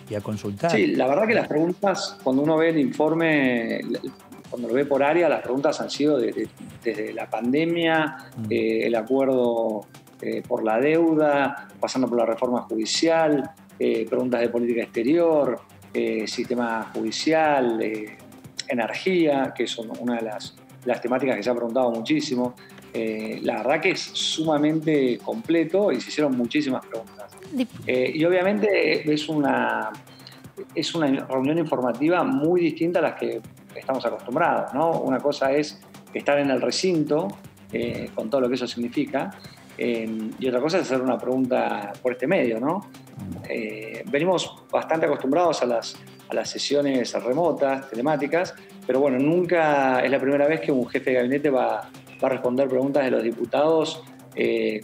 y a consultar. Sí, la verdad que las preguntas, cuando uno ve el informe, cuando lo ve por área, las preguntas han sido desde la pandemia, el acuerdo por la deuda, pasando por la reforma judicial, preguntas de política exterior, sistema judicial, energía, que son una de las temáticas que se ha preguntado muchísimo. la verdad que es sumamente completo y se hicieron muchísimas preguntas. Y obviamente es una reunión informativa muy distinta a las que estamos acostumbrados, ¿no? Una cosa es estar en el recinto, con todo lo que eso significa, y otra cosa es hacer una pregunta por este medio, ¿no? Venimos bastante acostumbrados a las sesiones remotas, telemáticas, pero bueno, nunca es la primera vez que un jefe de gabinete va a responder preguntas de los diputados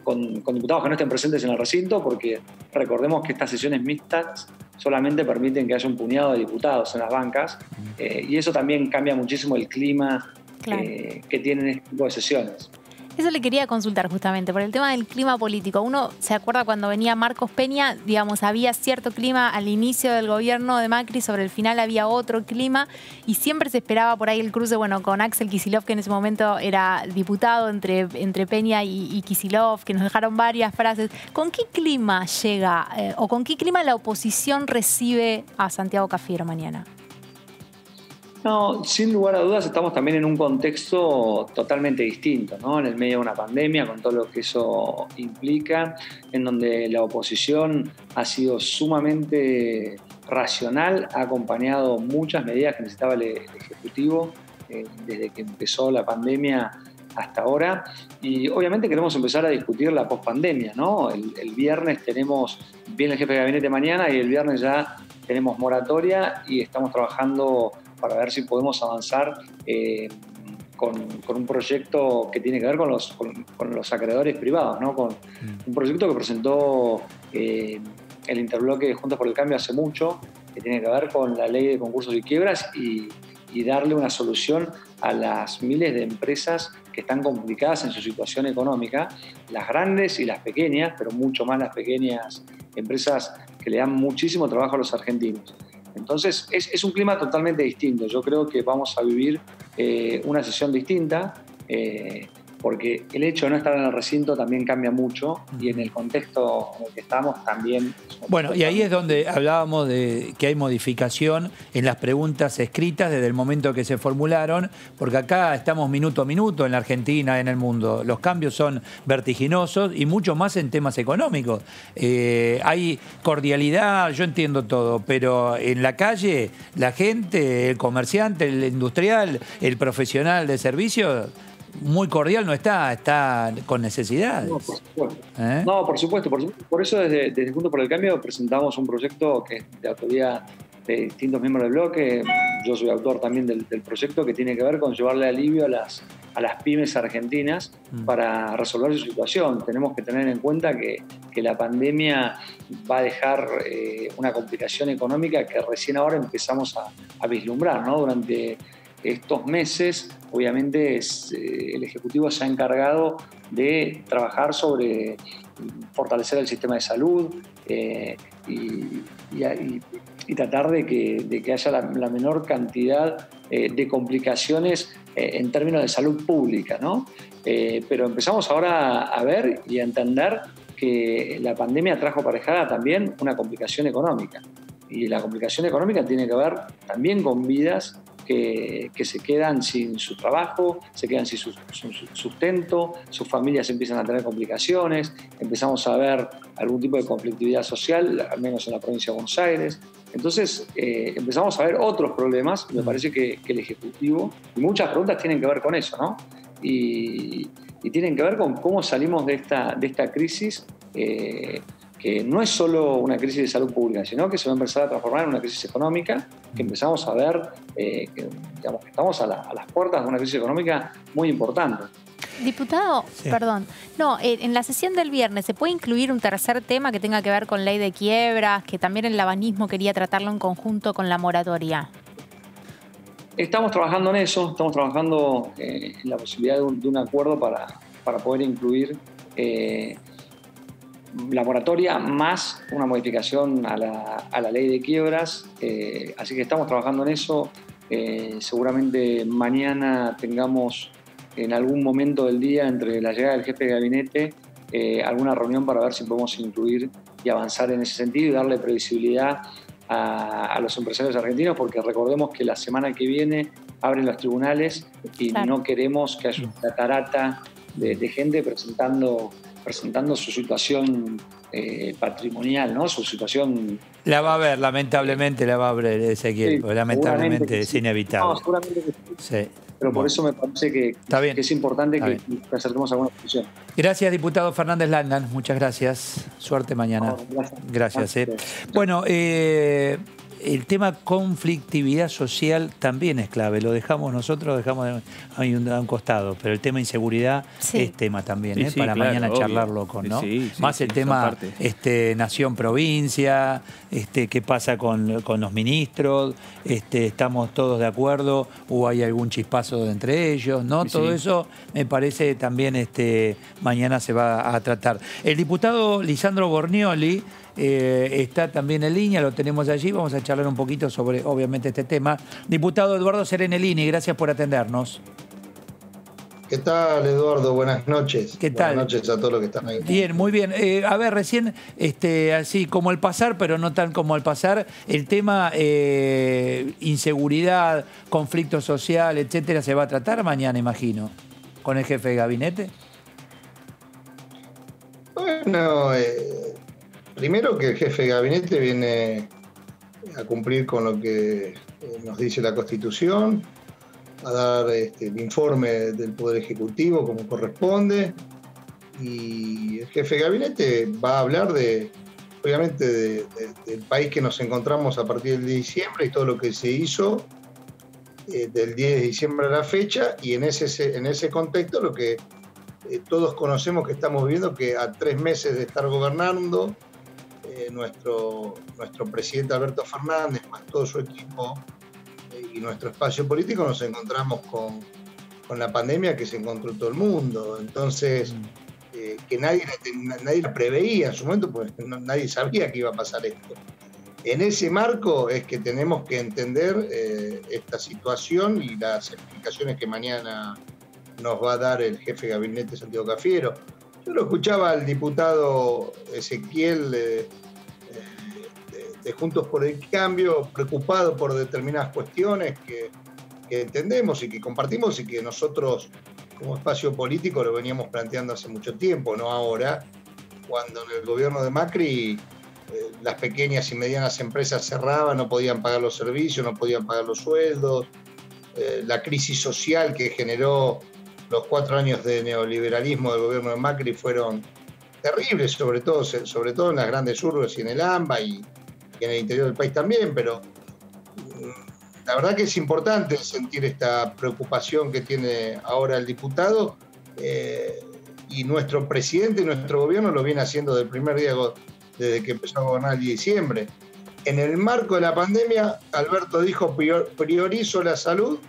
con diputados que no estén presentes en el recinto, porque recordemos que estas sesiones mixtas solamente permiten que haya un puñado de diputados en las bancas, y eso también cambia muchísimo el clima que tienen este tipo de sesiones. Eso le quería consultar justamente, por el tema del clima político. Uno se acuerda cuando venía Marcos Peña, digamos, había cierto clima al inicio del gobierno de Macri, sobre el final había otro clima y siempre se esperaba por ahí el cruce, bueno, con Axel Kicillof, que en ese momento era diputado entre Peña y Kicillof, que nos dejaron varias frases. ¿Con qué clima llega o con qué clima la oposición recibe a Santiago Cafiero mañana? No, sin lugar a dudas estamos también en un contexto totalmente distinto, ¿no? En el medio de una pandemia, con todo lo que eso implica, en donde la oposición ha sido sumamente racional, ha acompañado muchas medidas que necesitaba el Ejecutivo desde que empezó la pandemia hasta ahora, y obviamente queremos empezar a discutir la pospandemia, ¿no? El viernes viene el jefe de gabinete mañana y el viernes ya tenemos moratoria y estamos trabajando para ver si podemos avanzar con un proyecto que tiene que ver con los acreedores privados, ¿no? Con un proyecto que presentó el interbloque de Juntos por el Cambio hace mucho, que tiene que ver con la ley de concursos y quiebras y darle una solución a las miles de empresas que están complicadas en su situación económica, las grandes y las pequeñas, pero mucho más las pequeñas empresas que le dan muchísimo trabajo a los argentinos. Entonces, es un clima totalmente distinto. Yo creo que vamos a vivir una sesión distinta, porque el hecho de no estar en el recinto también cambia mucho y en el contexto en el que estamos también. Bueno, y ahí es donde hablábamos de que hay modificación en las preguntas escritas desde el momento que se formularon, porque acá estamos minuto a minuto en la Argentina, en el mundo. Los cambios son vertiginosos y mucho más en temas económicos. Hay cordialidad, yo entiendo todo, pero en la calle la gente, el comerciante, el industrial, el profesional de servicios, muy cordial no está con necesidades. No, por supuesto. No, por supuesto. Por eso desde Juntos por el Cambio presentamos un proyecto que es de autoría de distintos miembros del bloque. Yo soy autor también del proyecto, que tiene que ver con llevarle alivio a las pymes argentinas para resolver su situación. Tenemos que tener en cuenta que la pandemia va a dejar una complicación económica que recién ahora empezamos a vislumbrar, ¿no? Durante estos meses, obviamente, el Ejecutivo se ha encargado de trabajar sobre fortalecer el sistema de salud y tratar de que haya la menor cantidad de complicaciones en términos de salud pública, ¿no? Pero empezamos ahora a ver y a entender que la pandemia trajo aparejada también una complicación económica. Y la complicación económica tiene que ver también con vidas que se quedan sin su trabajo, se quedan sin su sustento, sus familias empiezan a tener complicaciones, empezamos a ver algún tipo de conflictividad social, al menos en la provincia de Buenos Aires. Entonces empezamos a ver otros problemas. Me parece que el Ejecutivo, y muchas preguntas tienen que ver con eso, ¿no? Y tienen que ver con cómo salimos de esta crisis, que no es solo una crisis de salud pública, sino que se va a empezar a transformar en una crisis económica, que empezamos a ver que estamos a las puertas de una crisis económica muy importante. Diputado, sí. Perdón. No, en la sesión del viernes, ¿se puede incluir un tercer tema que tenga que ver con ley de quiebras, que también el labanismo quería tratarlo en conjunto con la moratoria? Estamos trabajando en eso, estamos trabajando en la posibilidad de un acuerdo para poder incluir la moratoria más una modificación a la ley de quiebras, así que estamos trabajando en eso. Seguramente mañana tengamos en algún momento del día, entre la llegada del jefe de gabinete, alguna reunión para ver si podemos incluir y avanzar en ese sentido y darle previsibilidad a los empresarios argentinos, porque recordemos que la semana que viene abren los tribunales y claro, no queremos que haya una catarata de gente presentando su situación patrimonial, ¿no? Su situación... La va a ver, lamentablemente la va a ver Ezequiel, Sí, porque lamentablemente es sí. inevitable. No, seguramente que sí. Sí. Pero por eso me parece que es importante que acerquemos a alguna solución. Gracias, diputado Fernández Langan. Muchas gracias. Suerte mañana. Gracias. Bueno, el tema conflictividad social también es clave. Lo dejamos nosotros, a un costado. Pero el tema inseguridad es tema también, para mañana obvio. Charlarlo con, ¿no? Más el tema nación-provincia, qué pasa con los ministros, estamos todos de acuerdo o hay algún chispazo entre ellos, ¿no? Todo eso me parece también mañana se va a tratar. El diputado Lisandro Borgnioli está también en línea, lo tenemos allí, vamos a charlar un poquito sobre, obviamente, este tema. Diputado Eduardo Serenellini, gracias por atendernos. ¿Qué tal, Eduardo? Buenas noches. ¿Qué tal? Buenas noches a todos los que están ahí. Bien, muy bien. A ver, recién, así como al pasar, pero no tan como al pasar, el tema inseguridad, conflicto social, etcétera, se va a tratar mañana, imagino, con el jefe de gabinete. Bueno, primero que el jefe de gabinete viene a cumplir con lo que nos dice la Constitución, a dar el informe del Poder Ejecutivo como corresponde, y el jefe de gabinete va a hablar obviamente del país que nos encontramos a partir del 10 de diciembre y todo lo que se hizo del 10 de diciembre a la fecha, y en ese contexto lo que todos conocemos que estamos viviendo, que a 3 meses de estar gobernando, nuestro presidente Alberto Fernández, más todo su equipo y nuestro espacio político, nos encontramos con la pandemia que se encontró todo el mundo. Entonces, que nadie la preveía en su momento, pues nadie sabía que iba a pasar esto. En ese marco es que tenemos que entender esta situación y las explicaciones que mañana nos va a dar el jefe de gabinete Santiago Cafiero. Yo lo escuchaba al diputado Ezequiel de Juntos por el Cambio, preocupado por determinadas cuestiones que entendemos y que compartimos y que nosotros como espacio político lo veníamos planteando hace mucho tiempo, no ahora, cuando en el gobierno de Macri las pequeñas y medianas empresas cerraban, no podían pagar los servicios, no podían pagar los sueldos, la crisis social que generó los 4 años de neoliberalismo del gobierno de Macri fueron terribles, sobre todo en las grandes urbes y en el AMBA y en el interior del país también, pero la verdad que es importante sentir esta preocupación que tiene ahora el diputado, y nuestro presidente y nuestro gobierno lo viene haciendo desde el primer día, desde que empezó a gobernar el 10 de diciembre. En el marco de la pandemia, Alberto dijo: priorizo la salud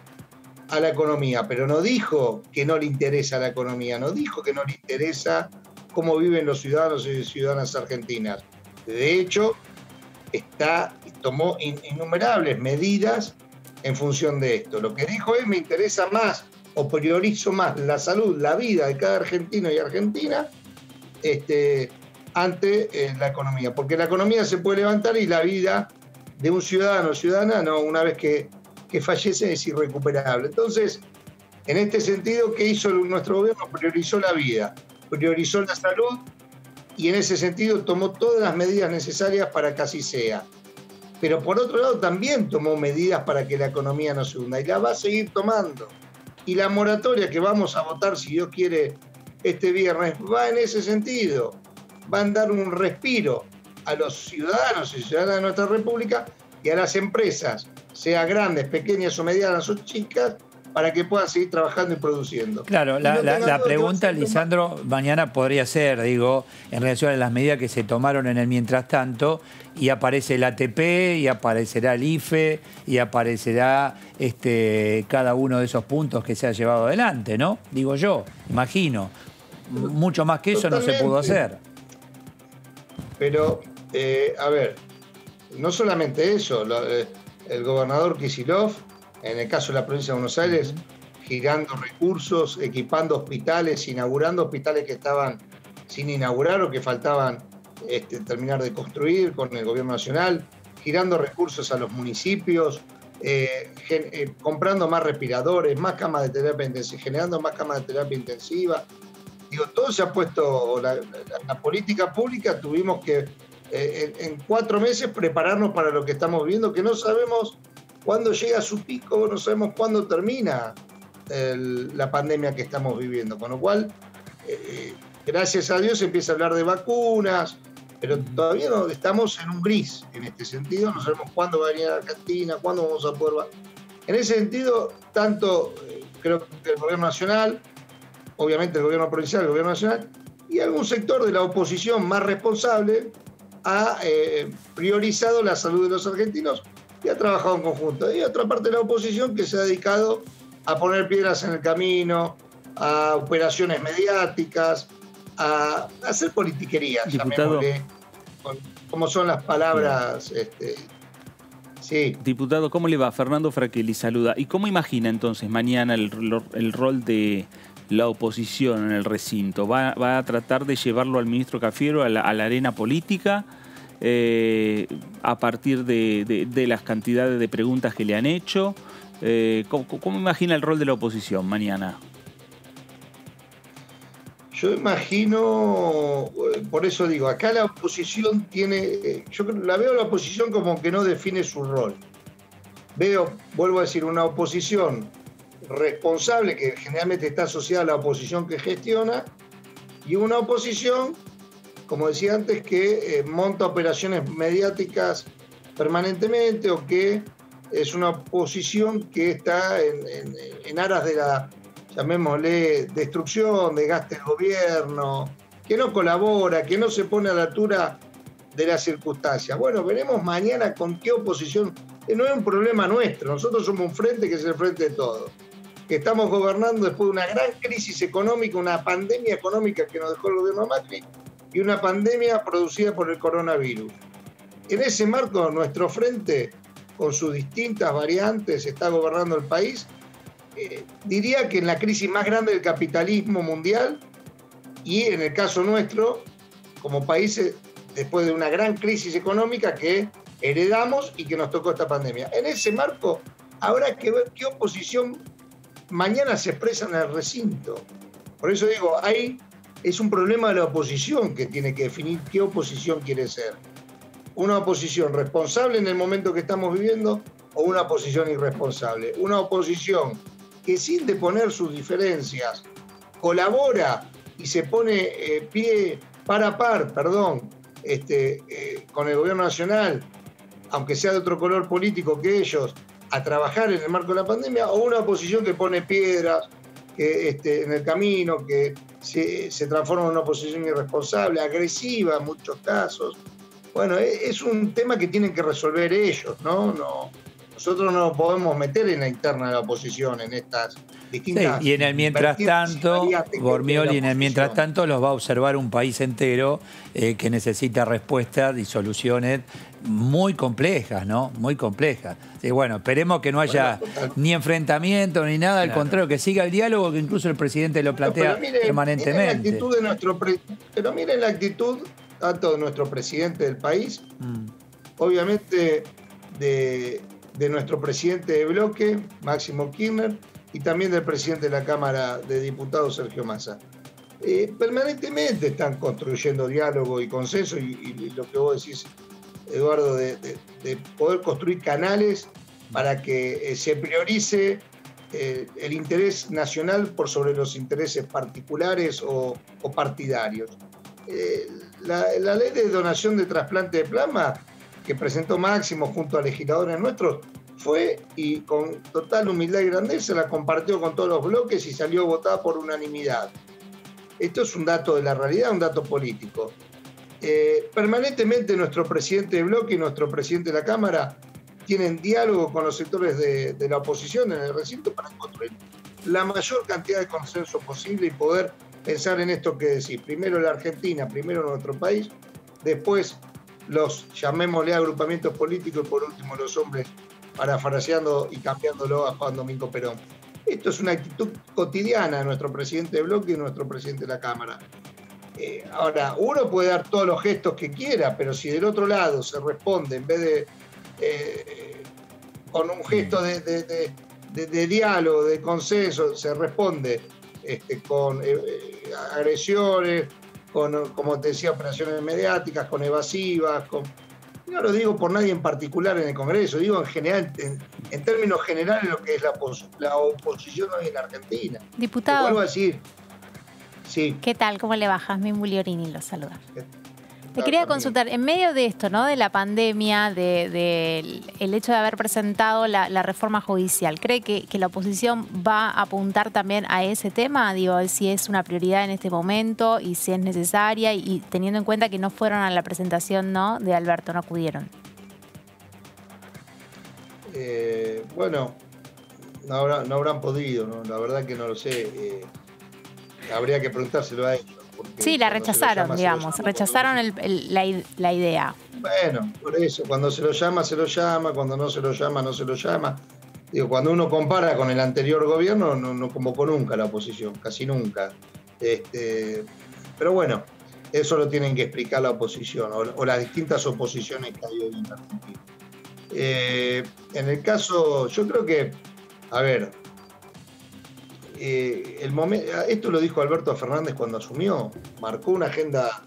a la economía, pero no dijo que no le interesa la economía, no dijo que no le interesa cómo viven los ciudadanos y ciudadanas argentinas. De hecho, tomó innumerables medidas en función de esto. Lo que dijo es: me interesa más o priorizo más la salud, la vida de cada argentino y argentina ante la economía, porque la economía se puede levantar y la vida de un ciudadano o ciudadana no, una vez que fallece, es irrecuperable. Entonces, en este sentido, ¿qué hizo nuestro gobierno? Priorizó la vida, priorizó la salud, y en ese sentido tomó todas las medidas necesarias para que así sea. Pero por otro lado también tomó medidas para que la economía no se hunda, y la va a seguir tomando. Y la moratoria que vamos a votar, si Dios quiere, este viernes, va en ese sentido. Va a dar un respiro a los ciudadanos y ciudadanas de nuestra República y a las empresas, sea grandes, pequeñas o medianas o chicas, para que puedan seguir trabajando y produciendo. Claro, la pregunta, Lisandro, mañana podría ser, digo, en relación a las medidas que se tomaron en el mientras tanto, y aparece el ATP, y aparecerá el IFE, y aparecerá cada uno de esos puntos que se ha llevado adelante, ¿no? Digo yo, imagino. Mucho más que eso Totalmente. No se pudo hacer. Pero, a ver, no solamente eso, el gobernador Kicillof, en el caso de la provincia de Buenos Aires, girando recursos, equipando hospitales, inaugurando hospitales que estaban sin inaugurar o que faltaban terminar de construir con el gobierno nacional, girando recursos a los municipios, comprando más respiradores, más camas de terapia intensiva, generando más camas de terapia intensiva, Digo, todo se ha puesto, la política pública tuvimos que en 4 meses prepararnos para lo que estamos viviendo, que no sabemos cuándo llega a su pico, no sabemos cuándo termina la pandemia que estamos viviendo. Con lo cual, gracias a Dios se empieza a hablar de vacunas, pero todavía no, estamos en un gris en este sentido, no sabemos cuándo va a venir a Argentina, cuándo vamos a poder... En ese sentido, tanto creo que el gobierno nacional, obviamente el gobierno provincial, el gobierno nacional, y algún sector de la oposición más responsable ha priorizado la salud de los argentinos y ha trabajado en conjunto. Y otra parte de la oposición que se ha dedicado a poner piedras en el camino, a operaciones mediáticas, a hacer politiquería, llamémosle, como son las palabras. Sí. Diputado, ¿cómo le va? Fernando Fraquelli saluda. ¿Y cómo imagina entonces mañana el rol de la oposición en el recinto? ¿Va a tratar de llevarlo al ministro Cafiero a la arena política a partir de las cantidades de preguntas que le han hecho? ¿Cómo imagina el rol de la oposición mañana? Yo imagino, por eso digo, acá la oposición tiene, yo la veo a la oposición como que no define su rol. Veo, vuelvo a decir, una oposición responsable que generalmente está asociada a la oposición que gestiona y una oposición, como decía antes, que monta operaciones mediáticas permanentemente o que es una oposición que está en aras de la, llamémosle, destrucción, desgaste del gobierno, que no colabora, que no se pone a la altura de las circunstancias. Bueno, veremos mañana con qué oposición. No es un problema nuestro, nosotros somos un frente que es el frente de todos, que estamos gobernando después de una gran crisis económica, una pandemia económica que nos dejó el gobierno Macri y una pandemia producida por el coronavirus. En ese marco, nuestro frente, con sus distintas variantes, está gobernando el país. Diría que en la crisis más grande del capitalismo mundial y en el caso nuestro, como países, después de una gran crisis económica que heredamos y que nos tocó esta pandemia. En ese marco habrá que ver qué oposición mañana se expresa en el recinto. Por eso digo, ahí es un problema de la oposición que tiene que definir qué oposición quiere ser. Una oposición responsable en el momento que estamos viviendo o una oposición irresponsable. Una oposición que sin deponer sus diferencias colabora y se pone par a par con el gobierno nacional, aunque sea de otro color político que ellos, a trabajar en el marco de la pandemia, o una oposición que pone piedras en el camino, que se transforma en una oposición irresponsable, agresiva en muchos casos. Bueno, es un tema que tienen que resolver ellos, ¿no? Nosotros no nos podemos meter en la interna de la oposición, en estas distintas... Sí, y en el mientras tanto, Bormioli, en el mientras tanto los va a observar un país entero que necesita respuestas y soluciones muy complejas, ¿no? Muy complejas. Y bueno, esperemos que no haya ni enfrentamiento ni nada, al contrario, que siga el diálogo, que incluso el presidente lo plantea permanentemente. Pero miren la actitud tanto de nuestro presidente del país, obviamente de nuestro presidente de bloque, Máximo Kirchner, y también del presidente de la Cámara de Diputados, Sergio Massa. Permanentemente están construyendo diálogo y consenso, y lo que vos decís, Eduardo, de poder construir canales para que se priorice el interés nacional por sobre los intereses particulares o partidarios. La ley de donación de trasplante de plasma que presentó Máximo junto a legisladores nuestros fue, y con total humildad y grandeza, la compartió con todos los bloques y salió votada por unanimidad. Esto es un dato de la realidad, un dato político. Permanentemente nuestro presidente de bloque y nuestro presidente de la Cámara tienen diálogo con los sectores de la oposición en el recinto para construir la mayor cantidad de consenso posible y poder pensar en esto que decir. Primero la Argentina, primero nuestro país, después los, llamémosle, agrupamientos políticos y por último los hombres, parafraseando y cambiándolo a Juan Domingo Perón. Esto es una actitud cotidiana de nuestro presidente de bloque y nuestro presidente de la Cámara. Ahora, uno puede dar todos los gestos que quiera, pero si del otro lado se responde, en vez de con un gesto de diálogo, de consenso, se responde con agresiones, con, como te decía, operaciones mediáticas, con evasivas, no lo digo por nadie en particular en el Congreso, digo en general, en términos generales, lo que es la oposición hoy en Argentina. Diputado. Te vuelvo a decir. Sí. ¿Qué tal? ¿Cómo le va? Jazmín Bugliorini lo saluda. Le quería consultar, en medio de esto, ¿no? De la pandemia, el hecho de haber presentado la reforma judicial, ¿cree que la oposición va a apuntar también a ese tema? Digo, si es una prioridad en este momento y si es necesaria, y teniendo en cuenta que no fueron a la presentación, ¿no? De Alberto, no acudieron. Bueno, no habrán podido, ¿no? La verdad que no lo sé. Habría que preguntárselo a ellos. Sí, la rechazaron, digamos, rechazaron la idea. Bueno, por eso, cuando se lo llama, cuando no se lo llama, no se lo llama. Digo, cuando uno compara con el anterior gobierno, no convocó nunca la oposición, casi nunca. Pero bueno, eso lo tienen que explicar la oposición, o las distintas oposiciones que hay hoy en Argentina. En el caso, yo creo que, a ver, esto lo dijo Alberto Fernández cuando asumió, marcó una agenda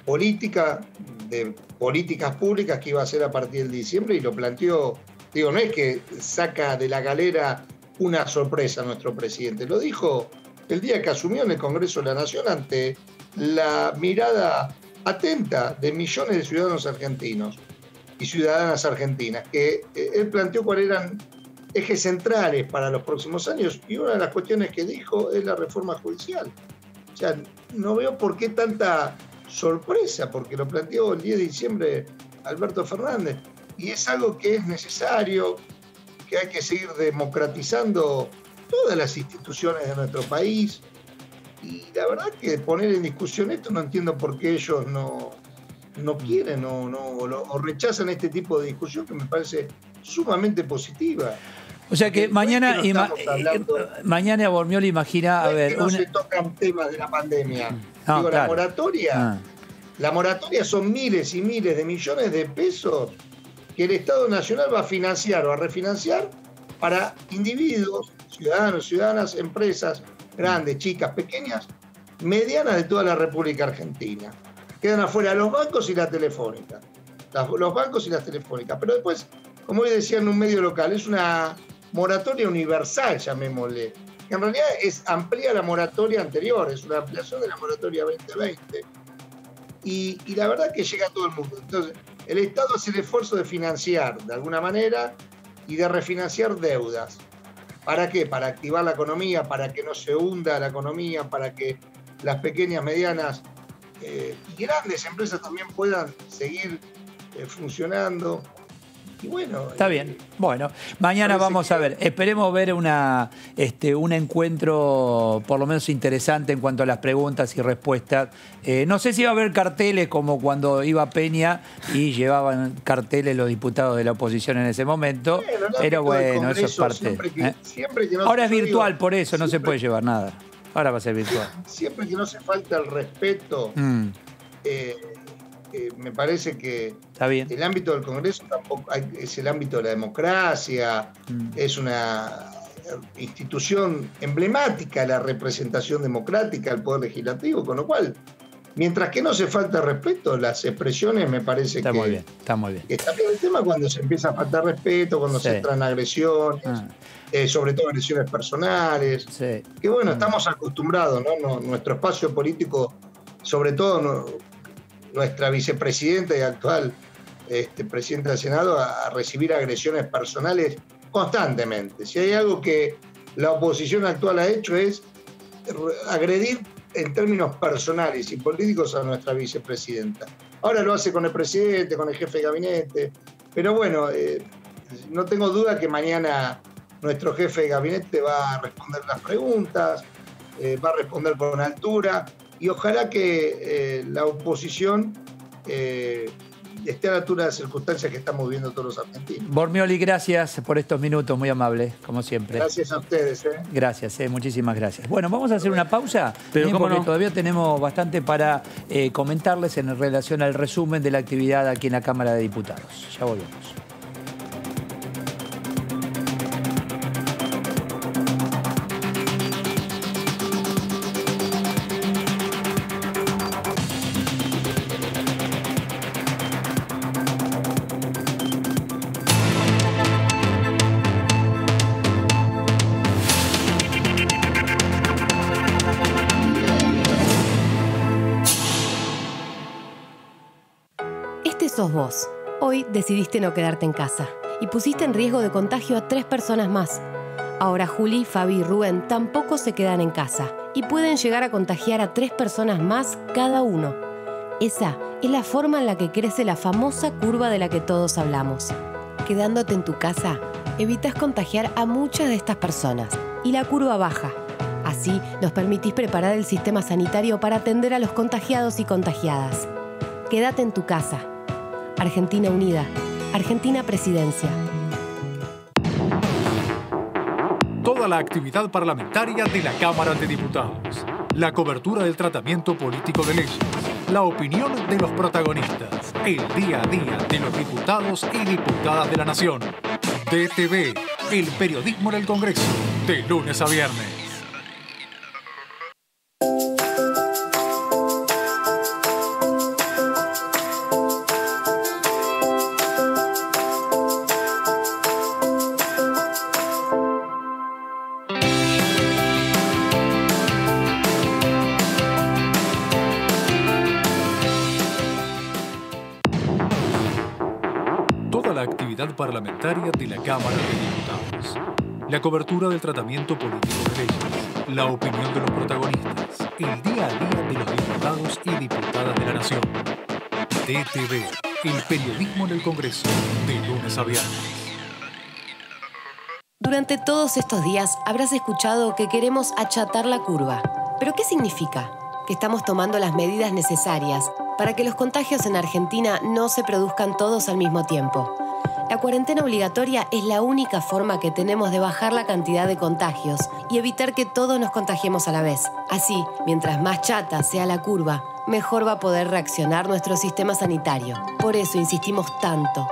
política, de políticas públicas que iba a hacer a partir del diciembre y lo planteó, digo, no es que saca de la galera una sorpresa a nuestro presidente, lo dijo el día que asumió en el Congreso de la Nación ante la mirada atenta de millones de ciudadanos argentinos y ciudadanas argentinas, que él planteó cuáles eran ejes centrales para los próximos años, y una de las cuestiones que dijo es la reforma judicial. O sea, no veo por qué tanta sorpresa, porque lo planteó el 10 de diciembre Alberto Fernández, y es algo que es necesario, que hay que seguir democratizando todas las instituciones de nuestro país, y la verdad que poner en discusión esto no entiendo por qué ellos no quieren o rechazan este tipo de discusión que me parece sumamente positiva. O sea que mañana Bormioli imagina, a ver... No se tocan temas de la pandemia. No, digo, claro. La moratoria son miles y miles de millones de pesos que el Estado Nacional va a financiar o a refinanciar para individuos, ciudadanos, ciudadanas, empresas, grandes, chicas, pequeñas, medianas de toda la República Argentina. Quedan afuera los bancos y la telefónica. Los bancos y las telefónicas. Pero después, como hoy decía en un medio local, es una moratoria universal, llamémosle, que en realidad amplía la moratoria anterior, es una ampliación de la moratoria 2020. Y la verdad que llega a todo el mundo. Entonces, el Estado hace el esfuerzo de financiar de alguna manera y de refinanciar deudas. ¿Para qué? Para activar la economía, para que no se hunda la economía, para que las pequeñas, medianas y grandes empresas también puedan seguir funcionando. Y bueno, está bien. Bueno, mañana vamos a ver. Esperemos ver un encuentro por lo menos interesante en cuanto a las preguntas y respuestas. No sé si va a haber carteles como cuando iba Peña y llevaban carteles los diputados de la oposición en ese momento. Pero bueno, eso es parte. Siempre que no ahora es virtual, por eso no se puede llevar nada. Ahora va a ser virtual. Siempre que no se falta el respeto, me parece que está bien. El ámbito del Congreso tampoco es el ámbito de la democracia, es una institución emblemática de la representación democrática del Poder Legislativo, con lo cual, mientras que no se falta respeto, las expresiones me parece está muy bien, está muy bien. Está bien el tema cuando se empieza a faltar respeto, cuando se entran agresiones. Sobre todo agresiones personales, que bueno, estamos acostumbrados, ¿no? Nuestro espacio político, sobre todo nuestra vicepresidenta y actual presidenta del Senado, a recibir agresiones personales constantemente. Si hay algo que la oposición actual ha hecho es agredir en términos personales y políticos a nuestra vicepresidenta. Ahora lo hace con el presidente, con el jefe de gabinete, pero bueno, no tengo duda que mañana nuestro jefe de gabinete va a responder las preguntas, va a responder con altura y ojalá que la oposición esté a la altura de las circunstancias que estamos viviendo todos los argentinos. Bormioli, gracias por estos minutos, muy amable, como siempre. Gracias a ustedes. Gracias, muchísimas gracias. Bueno, vamos a hacer una pausa, porque todavía tenemos bastante para comentarles en relación al resumen de la actividad aquí en la Cámara de Diputados. Ya volvemos. sos vos. Hoy decidiste no quedarte en casa y pusiste en riesgo de contagio a 3 personas más. Ahora Juli, Fabi y Rubén tampoco se quedan en casa y pueden llegar a contagiar a 3 personas más cada uno. Esa es la forma en la que crece la famosa curva de la que todos hablamos. Quedándote en tu casa, evitas contagiar a muchas de estas personas y la curva baja. Así nos permitís preparar el sistema sanitario para atender a los contagiados y contagiadas. Quédate en tu casa. Argentina Unida. Argentina Presidencia. Toda la actividad parlamentaria de la Cámara de Diputados. La cobertura del tratamiento político de leyes. La opinión de los protagonistas. El día a día de los diputados y diputadas de la Nación. DTV, el periodismo en el Congreso. De lunes a viernes. Parlamentaria de la Cámara de Diputados. La cobertura del tratamiento político de leyes. La opinión de los protagonistas. El día a día de los diputados y diputadas de la Nación. DTV, el periodismo en el Congreso. De lunes a viernes. Durante todos estos días habrás escuchado que queremos achatar la curva. ¿Pero qué significa? Que estamos tomando las medidas necesarias para que los contagios en Argentina no se produzcan todos al mismo tiempo. La cuarentena obligatoria es la única forma que tenemos de bajar la cantidad de contagios y evitar que todos nos contagiemos a la vez. Así, mientras más chata sea la curva, mejor va a poder reaccionar nuestro sistema sanitario. Por eso insistimos tanto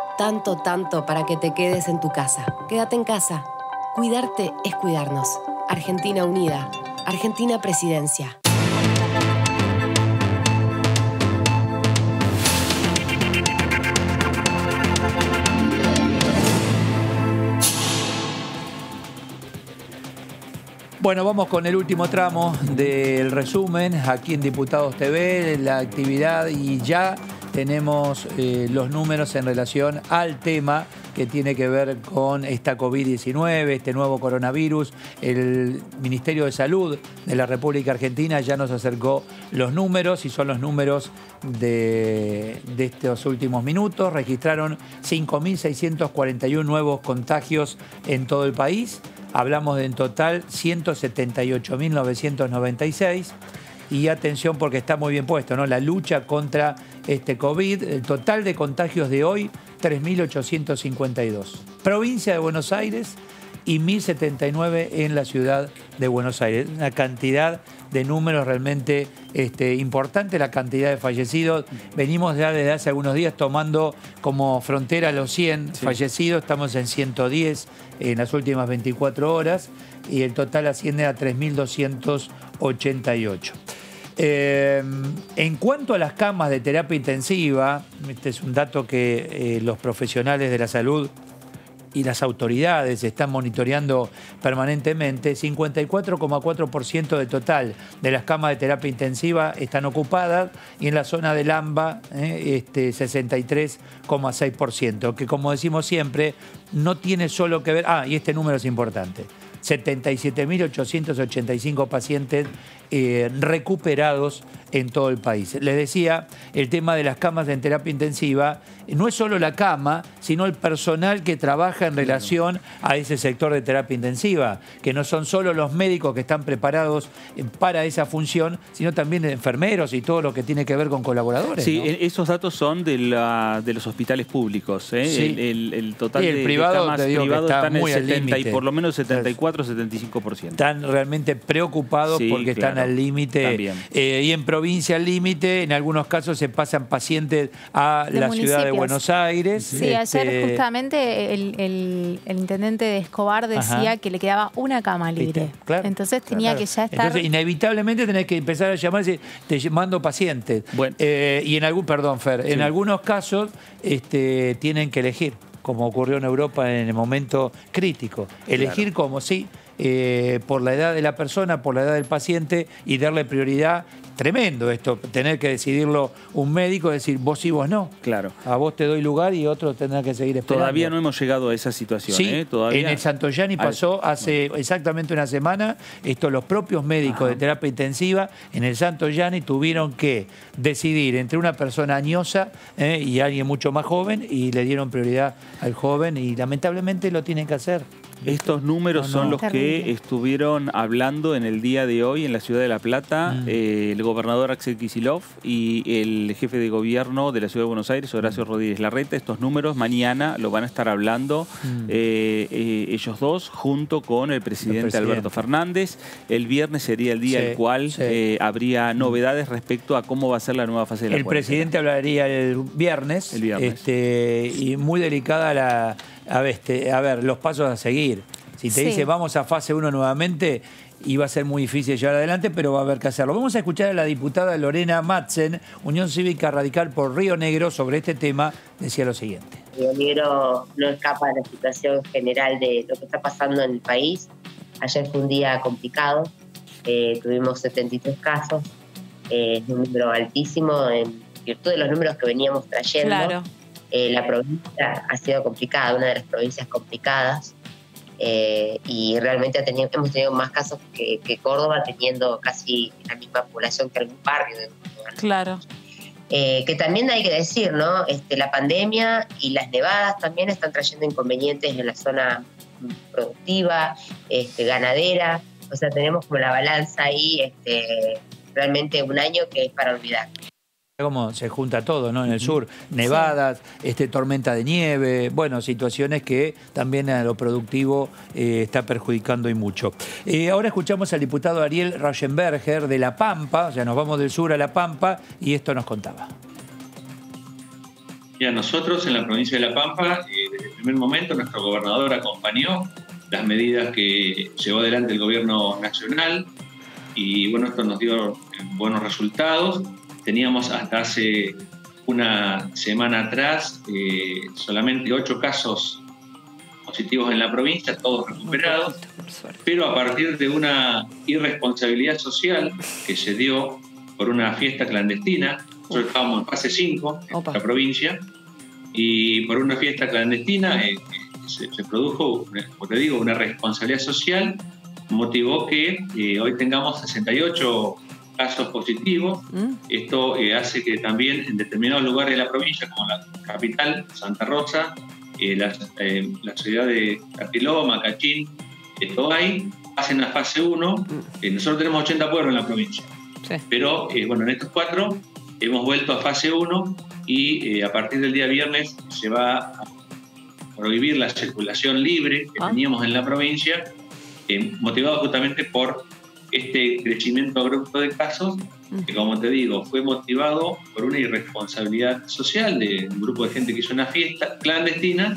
para que te quedes en tu casa. Quédate en casa. Cuidarte es cuidarnos. Argentina Unida. Argentina Presidencia. Bueno, vamos con el último tramo del resumen aquí en Diputados TV, la actividad, y ya tenemos los números en relación al tema que tiene que ver con esta COVID-19, este nuevo coronavirus. El Ministerio de Salud de la República Argentina ya nos acercó los números y son los números de estos últimos minutos. Registraron 5.641 nuevos contagios en todo el país. Hablamos de en total 178.996. Y atención porque está muy bien puesto, ¿no? La lucha contra este COVID. El total de contagios de hoy, 3.852. Provincia de Buenos Aires y 1.079 en la ciudad de Buenos Aires. Una cantidad de números realmente importante, la cantidad de fallecidos. Venimos ya desde hace algunos días tomando como frontera los 100 fallecidos. Estamos en 110 en las últimas 24 horas y el total asciende a 3.288. En cuanto a las camas de terapia intensiva, este es un dato que los profesionales de la salud y las autoridades están monitoreando permanentemente. 54,4% del total de las camas de terapia intensiva están ocupadas y en la zona del AMBA 63,6%, que como decimos siempre, no tiene solo que ver... y este número es importante. 77.885 pacientes recuperados en todo el país. Les decía, el tema de las camas en terapia intensiva no es solo la cama, sino el personal que trabaja en relación a ese sector de terapia intensiva, que no son solo los médicos que están preparados para esa función, sino también enfermeros y todo lo que tiene que ver con colaboradores. Sí, ¿no? Esos datos son de los hospitales públicos. Sí. El total de camas privados está están en muy 70 y por lo menos 74-75%. Están realmente preocupados porque están al límite. Y en provincia al límite, en algunos casos se pasan pacientes a la ciudad de Buenos Aires. Sí, ayer justamente el intendente de Escobar decía que le quedaba una cama libre. Claro, entonces tenía que ya estar... Entonces, inevitablemente tenés que empezar a llamar y decir, te mando pacientes. Bueno. Y en en algunos casos tienen que elegir, como ocurrió en Europa en el momento crítico. Elegir como por la edad de la persona, por la edad del paciente y darle prioridad. Tremendo esto, tener que decidirlo un médico, decir vos sí, vos no. Claro. A vos te doy lugar y otro tendrá que seguir esperando. Todavía no hemos llegado a esa situación. Sí, Todavía. en el Santoyani pasó hace exactamente una semana. Los propios médicos de terapia intensiva en el Santoyani tuvieron que decidir entre una persona añosa y alguien mucho más joven y le dieron prioridad al joven y lamentablemente lo tienen que hacer. Estos números son los que estuvieron hablando en el día de hoy en la ciudad de La Plata el gobernador Axel Kicillof y el jefe de gobierno de la ciudad de Buenos Aires, Horacio Rodríguez Larreta. Estos números mañana lo van a estar hablando ellos dos junto con el presidente Alberto Fernández. El viernes sería el día el cual habría novedades respecto a cómo va a ser la nueva fase de la cuarentena. El presidente hablaría el viernes. Y muy delicada a ver, los pasos a seguir. Si te dice vamos a fase 1 nuevamente, iba a ser muy difícil llevar adelante, pero va a haber que hacerlo. Vamos a escuchar a la diputada Lorena Madsen, Unión Cívica Radical por Río Negro, sobre este tema. Decía lo siguiente. Río Negro no escapa de la situación general de lo que está pasando en el país. Ayer fue un día complicado. Tuvimos 73 casos, un número altísimo en virtud de los números que veníamos trayendo. Claro. La provincia ha sido complicada, una de las provincias complicadas, y realmente hemos tenido más casos que Córdoba, teniendo casi la misma población que algún barrio de Córdoba, ¿no? Claro. Que también hay que decir, ¿no? La pandemia y las nevadas también están trayendo inconvenientes en la zona productiva, ganadera. O sea, tenemos como la balanza ahí, realmente un año que es para olvidar. Cómo se junta todo, ¿no? En el sur, nevadas, tormenta de nieve, bueno, situaciones que también a lo productivo está perjudicando y mucho. Ahora escuchamos al diputado Ariel Rauschenberger de La Pampa, o sea, nos vamos del sur a La Pampa y esto nos contaba. Ya nosotros en la provincia de La Pampa, desde el primer momento nuestro gobernador acompañó las medidas que llevó adelante el gobierno nacional y bueno, esto nos dio buenos resultados. Teníamos hasta hace una semana atrás solamente 8 casos positivos en la provincia, todos recuperados, pero a partir de una irresponsabilidad social que se dio por una fiesta clandestina, nosotros estábamos en fase 5 en la provincia, y por una fiesta clandestina se produjo, como te digo, una responsabilidad social, motivó que hoy tengamos 68 casos positivos. Esto hace que también en determinados lugares de la provincia, como la capital, Santa Rosa, la ciudad de Cartiloma, Cachín, Toay, pasen a fase 1. Nosotros tenemos 80 pueblos en la provincia, pero bueno, en estos 4 hemos vuelto a fase 1 y a partir del día viernes se va a prohibir la circulación libre que teníamos en la provincia, motivado justamente por este crecimiento abrupto de casos, que como te digo, fue motivado por una irresponsabilidad social de un grupo de gente que hizo una fiesta clandestina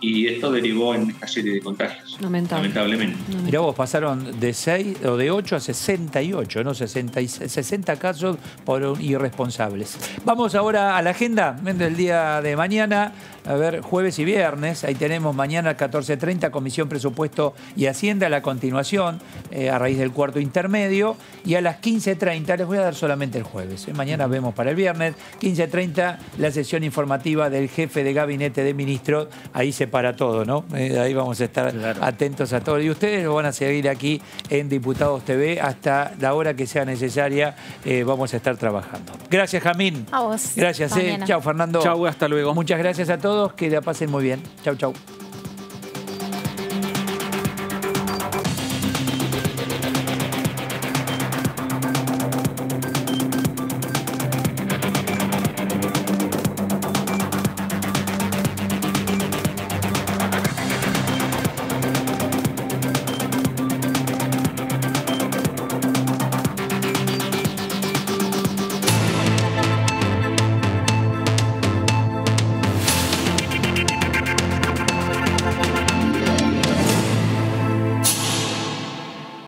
y esto derivó en esta serie de contagios, lamentablemente. Mirá vos, pasaron de 6 o de 8 a 68, ¿no? 60 casos por irresponsables. Vamos ahora a la agenda del día de mañana. A ver, jueves y viernes, ahí tenemos mañana a 14:30 Comisión Presupuesto y Hacienda, la continuación a raíz del cuarto intermedio, y a las 15:30, les voy a dar solamente el jueves, mañana vemos para el viernes, 15:30 la sesión informativa del jefe de gabinete de ministros, ahí se para todo, ¿no? Ahí vamos a estar atentos a todo, y ustedes lo van a seguir aquí en Diputados TV hasta la hora que sea necesaria, vamos a estar trabajando. Gracias, Jamín. A vos. Gracias, chao, Fernando. Chau, hasta luego. Muchas gracias a todos, que la pasen muy bien. Chau, chau.